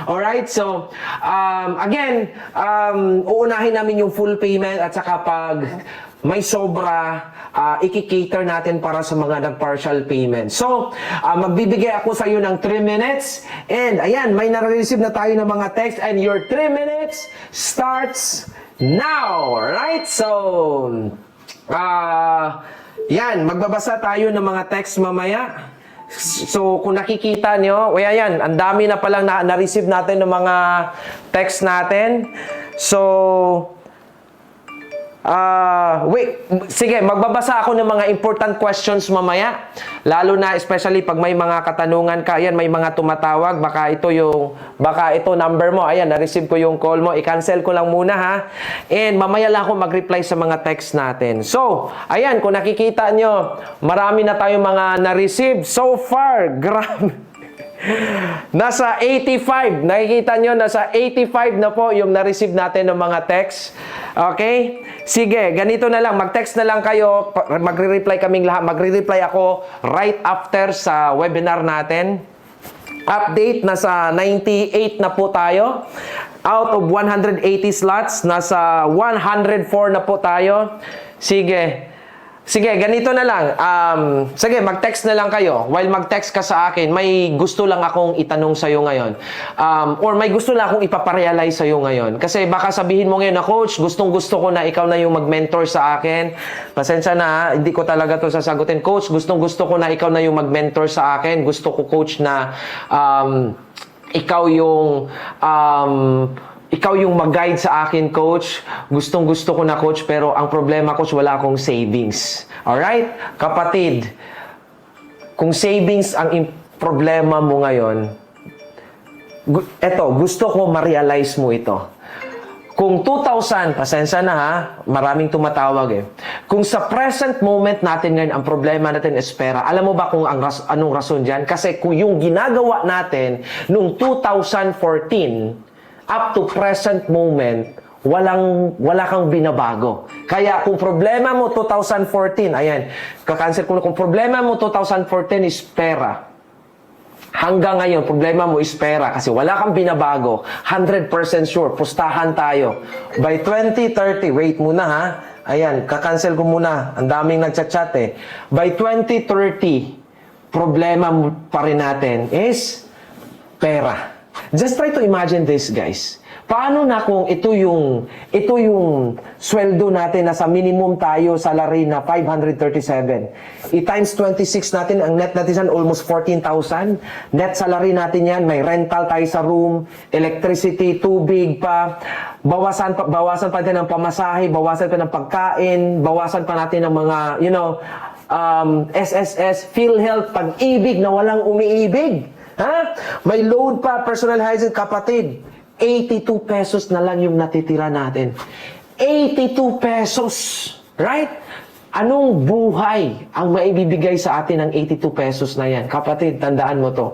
Alright? So, again, uunahin namin yung full payment at saka pag may sobra, i-cater natin para sa mga nag-partial payment. So, magbibigay ako sa iyo ng 3 minutes. And, ayan, may nare-receive na tayo ng mga text. And your 3 minutes starts now. Right? So, yan, magbabasa tayo ng mga text mamaya. So, kung nakikita nyo, ayan, ang dami na palang na-receive natin ng mga text natin. So, wait, sige, magbabasa ako ng mga important questions mamaya. Lalo na, especially pag may mga katanungan ka, ayan, may mga tumatawag, baka ito number mo, ayan, na-receive ko yung call mo, i-cancel ko lang muna ha. And mamaya lang ako mag-reply sa mga text natin. So, ayan, kung nakikita nyo, marami na tayong mga na-receive. So far, grabe. Nasa 85. Nakikita nyo, nasa 85 na po yung na-receive natin ng mga text. Okay? Sige, ganito na lang. Mag-text na lang kayo. Magre-reply kaming lahat. Magre-reply ako right after sa webinar natin. Update, nasa 98 na po tayo. Out of 180 slots, nasa 104 na po tayo. Sige. Sige, ganito na lang. Sige, mag-text na lang kayo. While mag-text ka sa akin, may gusto lang akong itanong sa'yo ngayon. Or may gusto lang akong ipaparealize sa'yo ngayon. Kasi baka sabihin mo ngayon na, Coach, gustong-gusto ko na ikaw na yung mag-mentor sa akin. Pasensya na, hindi ko talaga to sasagutin. Coach, gustong-gusto ko na ikaw na yung mag-mentor sa akin. Gusto ko, Coach, na ikaw yung mag-guide sa akin, Coach. Gustong-gusto ko na, Coach, pero ang problema, Coach, wala akong savings. Alright? Kapatid, kung savings ang problema mo ngayon, gusto ko ma-realize mo ito. Kung 2,000, pasensya na ha, maraming tumatawag eh. Kung sa present moment natin ngayon, ang problema natin is pera, alam mo ba kung anong rason dyan? Kasi kung yung ginagawa natin noong 2014, up to present moment, wala kang binabago. Kaya kung problema mo 2014, ayan, kakancel ko na, kung problema mo 2014 is pera, hanggang ngayon, problema mo is pera kasi wala kang binabago, 100% sure, pustahan tayo. By 2030, wait muna ha, ayan, kakancel ko muna, ang daming nagchat-chat eh. By 2030, problema pa rin natin is pera. Just try to imagine this, guys. Paano na kung ito yung sweldo natin na sa minimum tayo salary na 537. I-times 26 natin, ang net natin almost 14,000. Net salary natin yan, may rental tayo sa room, electricity, tubig pa, bawasan pa natin ng pamasahe, bawasan pa ng pagkain, bawasan pa natin ng mga, SSS, PhilHealth, Pag-ibig na walang umiibig. Ha? May load pa, personal hygiene, kapatid. 82 pesos na lang yung natitira natin. 82 pesos. Right? Anong buhay ang maibibigay sa atin ng 82 pesos na yan? Kapatid, tandaan mo to.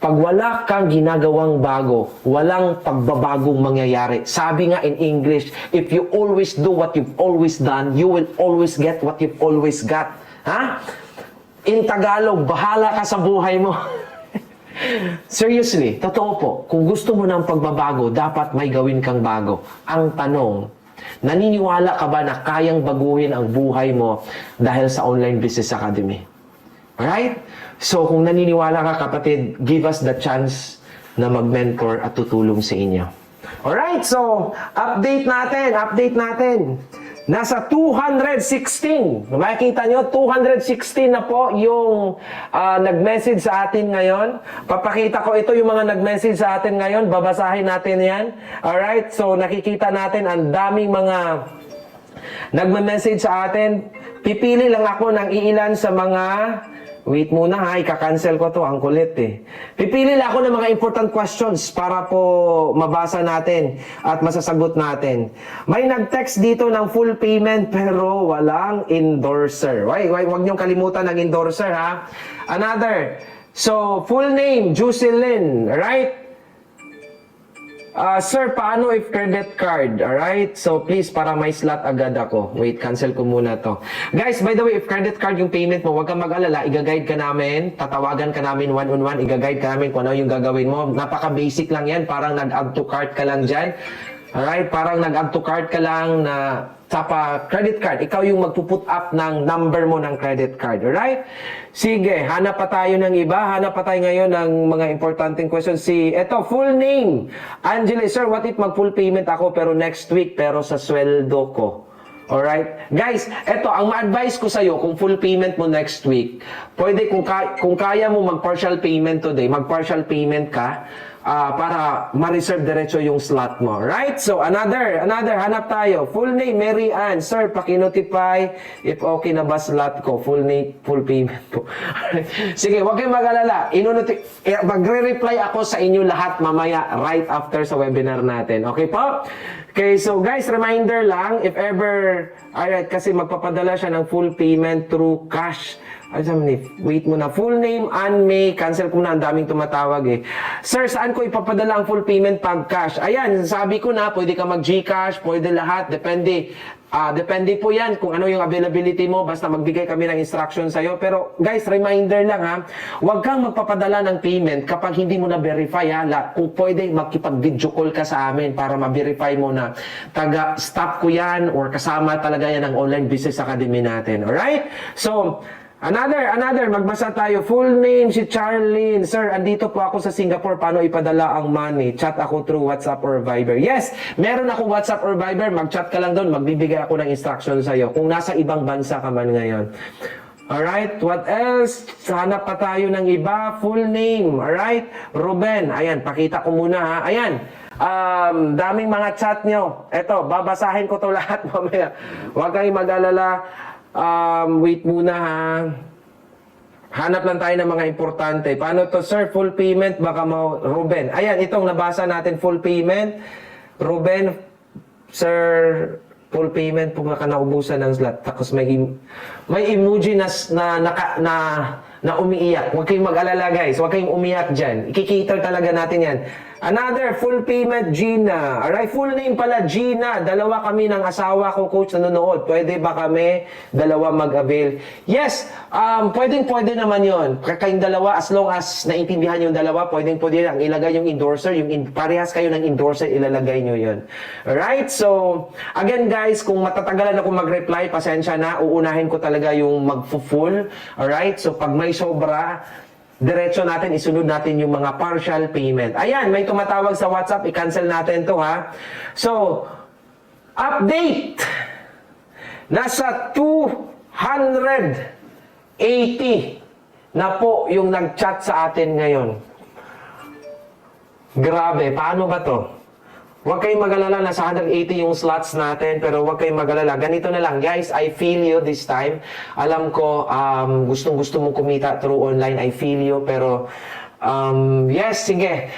Pag wala kang ginagawang bago, walang pagbabagong mangyayari. Sabi nga in English, if you always do what you've always done, you will always get what you've always got. Ha? In Tagalog, bahala ka sa buhay mo. Seriously, totoo po. Kung gusto mo ng pagbabago, dapat may gawin kang bago. Ang tanong, naniniwala ka ba na kayang baguhin ang buhay mo dahil sa Online Business Academy? Right? So, kung naniniwala ka, kapatid, give us the chance na mag-mentor at tutulong sa inyo. Alright, so, update natin. Nasa 216. Makikita nyo, 216 na po yung nag-message sa atin ngayon. Papakita ko ito yung mga nag-message sa atin ngayon. Babasahin natin yan. Alright, so nakikita natin ang daming mga nagme-message sa atin. Pipili lang ako ng iilan sa mga... Wait muna ha, ika-cancel ko to, ang kulit eh. Pipili lang ako ng mga important questions para po mabasa natin at masasagot natin. May nag-text dito ng full payment pero walang endorser. Huwag niyong kalimutan ng endorser ha. Another. So, full name, Jucelyn, right? Sir, paano if credit card? Alright? So, please, para may slot agad ako. Wait, cancel ko muna to. Guys, by the way, if credit card yung payment mo, huwag kang mag-alala. Iga-guide ka namin. Tatawagan ka namin one-on-one. Iga-guide ka namin kung ano yung gagawin mo. Napaka-basic lang yan. Parang nag-add to cart ka lang dyan. Alright? Parang nag-add to cart ka lang na tapa credit card. Ikaw yung magpuput up ng number mo ng credit card. Alright? Sige, hanap pa tayo ng iba. Hanap pa tayo ngayon ng mga importanteng questions. Eto, full name. Angela, sir, what if mag-full payment ako pero next week pero sa sweldo ko? Alright? Guys, eto, ang ma-advise ko sa'yo, kung full payment mo next week, pwede kung kaya mo mag-partial payment today, mag-partial payment ka, para ma-reserve diretso yung slot mo. Right? So, another, hanap tayo. Full name, Mary Ann. Sir, paki-notify if okay na ba slot ko. Full name, full payment po. Sige, huwag kayong mag-alala. Magre-reply ako sa inyo lahat mamaya right after sa webinar natin. Okay po? Okay, so guys, reminder lang, if ever, alright, kasi magpapadala siya ng full payment through cash. Wait muna. Full name, Ann May. Cancel ko na. Ang daming tumatawag eh. Sir, saan ko ipapadala ang full payment pag cash? Ayan, sabi ko na, pwede ka mag-Gcash, pwede lahat. Depende. Depende po yan kung ano yung availability mo. Basta magbigay kami ng instruction sa'yo. Pero guys, reminder lang ha. Huwag kang magpapadala ng payment kapag hindi mo na-verify ha. Kung pwede, magkipag-video call ka sa amin para ma-verify mo na taga-staff ko yan or kasama talaga yan ang Online Business Academy natin. Alright? So, Another, magbasa tayo. Full name, si Charlene. Sir, andito po ako sa Singapore. Paano ipadala ang money? Chat ako through WhatsApp or Viber. Yes, meron akong WhatsApp or Viber. Mag-chat ka lang doon. Magbibigay ako ng instruction sa'yo. Kung nasa ibang bansa ka man ngayon. Alright, what else? Hanap pa tayo ng iba. Full name. Alright, Ruben. Ayan, pakita ko muna ha. Ayan. Daming mga chat nyo. Eto, babasahin ko to lahat mamaya. Huwag kayong mag-alala. Wait muna ha. Hanap lang tayo ng mga importante. Paano to, sir? Full payment, baka Ruben. Ayan, itong nabasa natin, full payment. Ruben, sir, full payment po baka naubusan ng slot. Tapos may emoji na umiiyak. Huwag kayong mag-alala guys. Huwag kayong umiyak dyan. Ikikiter talaga natin yan. Another, full payment, Gina. Alright, full name pala, Gina. Dalawa kami ng asawa ko, coach, nanonood. Pwede ba kami dalawa mag-avail? Yes, pwede naman yon. Kayong dalawa, as long as naintindihan yung dalawa, pwede ang ilagay yung endorser, parehas kayo ng endorser, ilalagay nyo yun. Alright, so, again guys, kung matatagalan ako mag-reply, pasensya na, uunahin ko talaga yung mag-full. Alright, so pag may sobra, diretso natin, isunod natin yung mga partial payment. Ayan, may tumatawag sa WhatsApp, i-cancel natin to ha. So, update! Nasa 280 na po yung nag-chat sa atin ngayon. Grabe, paano ba to? Huwag kayong mag-alala, nasa 180 yung slots natin, pero huwag kayong mag-alala. Ganito na lang, guys, I feel you this time. Alam ko, gustong-gusto mong kumita through online, I feel you, pero yes, sige.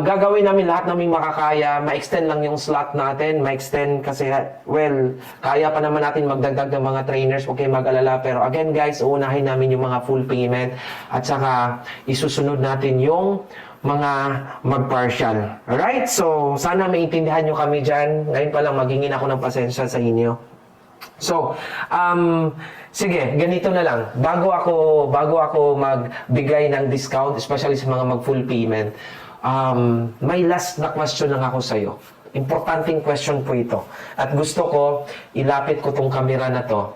Gagawin namin lahat naming makakaya, ma-extend lang yung slot natin, ma-extend kasi, well, kaya pa naman natin magdagdag ng mga trainers, huwag kayong mag-alala. Pero again, guys, uunahin namin yung mga full payment at saka isusunod natin yung mga mag-partial. Alright? So, sana maintindihan nyo kami dyan. Ngayon pa lang, maghingin ako ng pasensya sa inyo. So, sige, ganito na lang. Bago ako magbigay ng discount, especially sa mga mag-full payment, may last na question lang ako sa'yo. Importanteng question po ito. At gusto ko, ilapit ko tong camera na to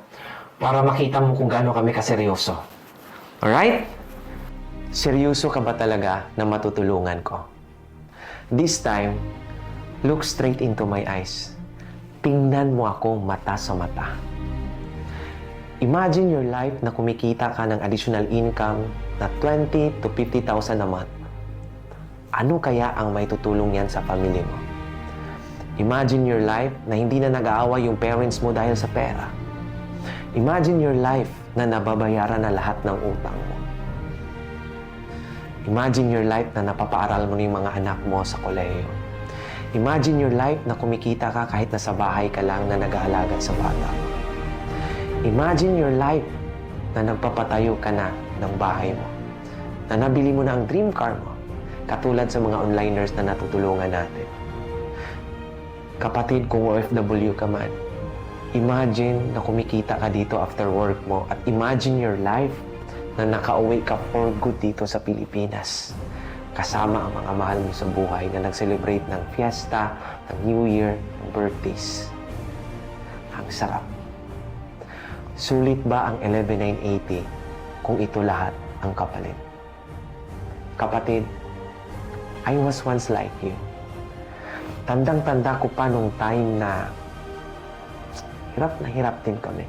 para makita mo kung gaano kami kaseryoso. Alright? Seryoso ka ba talaga na matutulungan ko? This time, look straight into my eyes. Tingnan mo ako mata sa mata. Imagine your life na kumikita ka ng additional income na 20 to 50,000 a month. Ano kaya ang may tutulong yan sa pamilya mo? Imagine your life na hindi na nag-aaway yung parents mo dahil sa pera. Imagine your life na nababayaran na lahat ng utang mo. Imagine your life na napapaaral mo na yung mga anak mo sa kolehiyo. Imagine your life na kumikita ka kahit nasa bahay ka lang na nag-aalaga sa bata mo. Imagine your life na nagpapatayo ka na ng bahay mo. Na nabili mo na ang dream car mo. Katulad sa mga onliners na natutulungan natin. Kapatid, kung OFW ka man, imagine na kumikita ka dito after work mo at imagine your life na nakauwi ka for good dito sa Pilipinas. Kasama ang mga mahal mo sa buhay na nag-celebrate ng fiesta, ng New Year, ng birthdays. Ang sarap. Sulit ba ang 11,980 kung ito lahat ang kapalit? Kapatid, I was once like you. Tandang-tanda ko pa nung time na hirap din kami.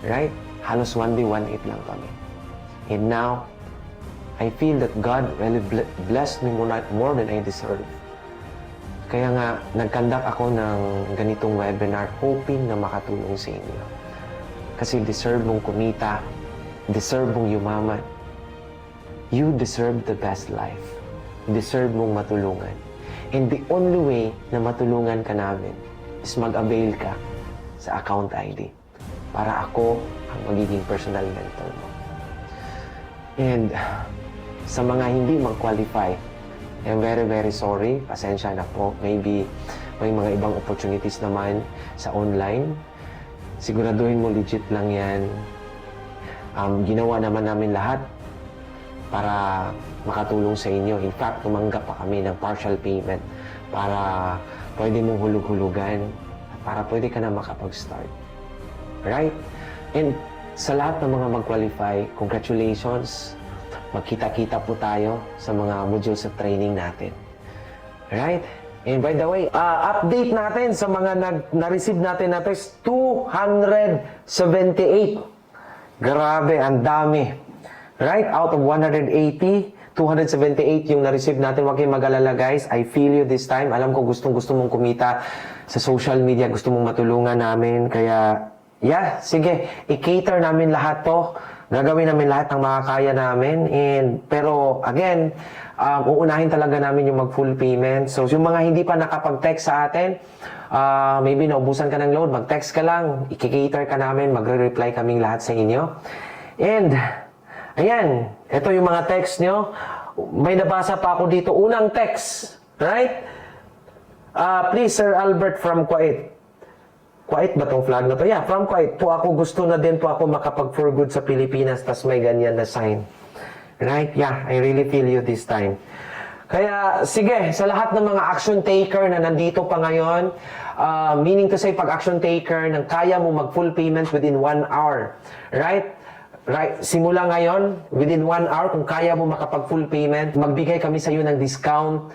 Right? Halos one day, one eat lang kami. And now, I feel that God really blessed me more than I deserve. Kaya nga, nag-conduct ako ng ganitong webinar hoping na makatulong sa inyo. Kasi deserve mong kumita, deserve mong yumaman. You deserve the best life. Deserve mong matulungan. And the only way na matulungan ka namin is mag-avail ka sa account ID para ako ang magiging personal mentor mo. And sa mga hindi mag-qualify, I'm very, very sorry. Pasensya na po. Maybe may mga ibang opportunities naman sa online. Siguraduhin mo legit lang yan. Ginawa naman namin lahat para makatulong sa inyo. In fact, tumanggap pa kami ng partial payment para pwede mong hulug-hulugan at para pwede ka na makapag-start. Right? And sa lahat ng mga mag-qualify, congratulations. Magkita-kita po tayo sa mga modules of training natin. Right? And by the way, update natin sa mga na-receive natin na test, 278. Grabe, ang dami. Right? Out of 180, 278 yung na-receive natin. Huwag kayong mag-alala, guys. I feel you this time. Alam ko gustong-gusto mong kumita sa social media. Gusto mong matulungan namin. Kaya, yeah, sige. I-cater namin lahat to. Gagawin namin lahat ng makakaya namin. Pero, again, uunahin talaga namin yung mag-full payment. So, yung mga hindi pa nakapag-text sa atin, maybe naubusan ka ng load, mag-text ka lang, i-cater ka namin, magre-reply kaming lahat sa inyo. And, ayan, ito yung mga text nyo. May nabasa pa ako dito. Unang text, right? Please, Sir Albert from Kuwait. Kuwait ba tong flag na to? Yeah, from Kuwait. Po ako, gusto na din po ako makapag-for good sa Pilipinas, tas may ganyan na sign. Right? Yeah, I really feel you this time. Kaya, sige, sa lahat ng mga action taker na nandito pa ngayon, meaning to say, pag action taker, nang kaya mo mag-full payment within 1 hour. Right? Right, simula ngayon, within 1 hour, kung kaya mo makapag-full payment, magbigay kami sa iyo ng discount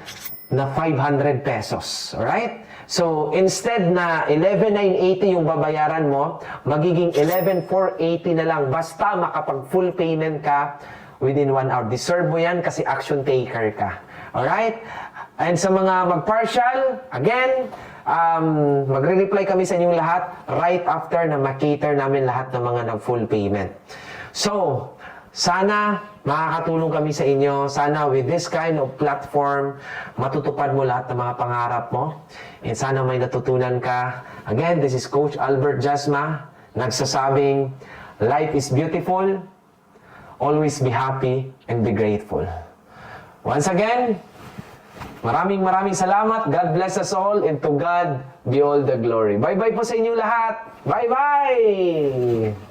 na 500 pesos. Alright? So, instead na 11,980 yung babayaran mo, magiging 11,480 na lang. Basta makapag-full payment ka within 1 hour. Deserve mo yan kasi action taker ka. Alright? And sa mga mag-partial, again, magre-reply kami sa inyong lahat right after na makater namin lahat ng mga nag-full payment. So, sana makakatulong kami sa inyo. Sana with this kind of platform, matutupad mo lahat ng mga pangarap mo. And sana may natutunan ka. Again, this is Coach Albert Jasma, nagsasabing, life is beautiful, always be happy, and be grateful. Once again, maraming salamat. God bless us all, and to God be all the glory. Bye-bye po sa inyong lahat. Bye-bye!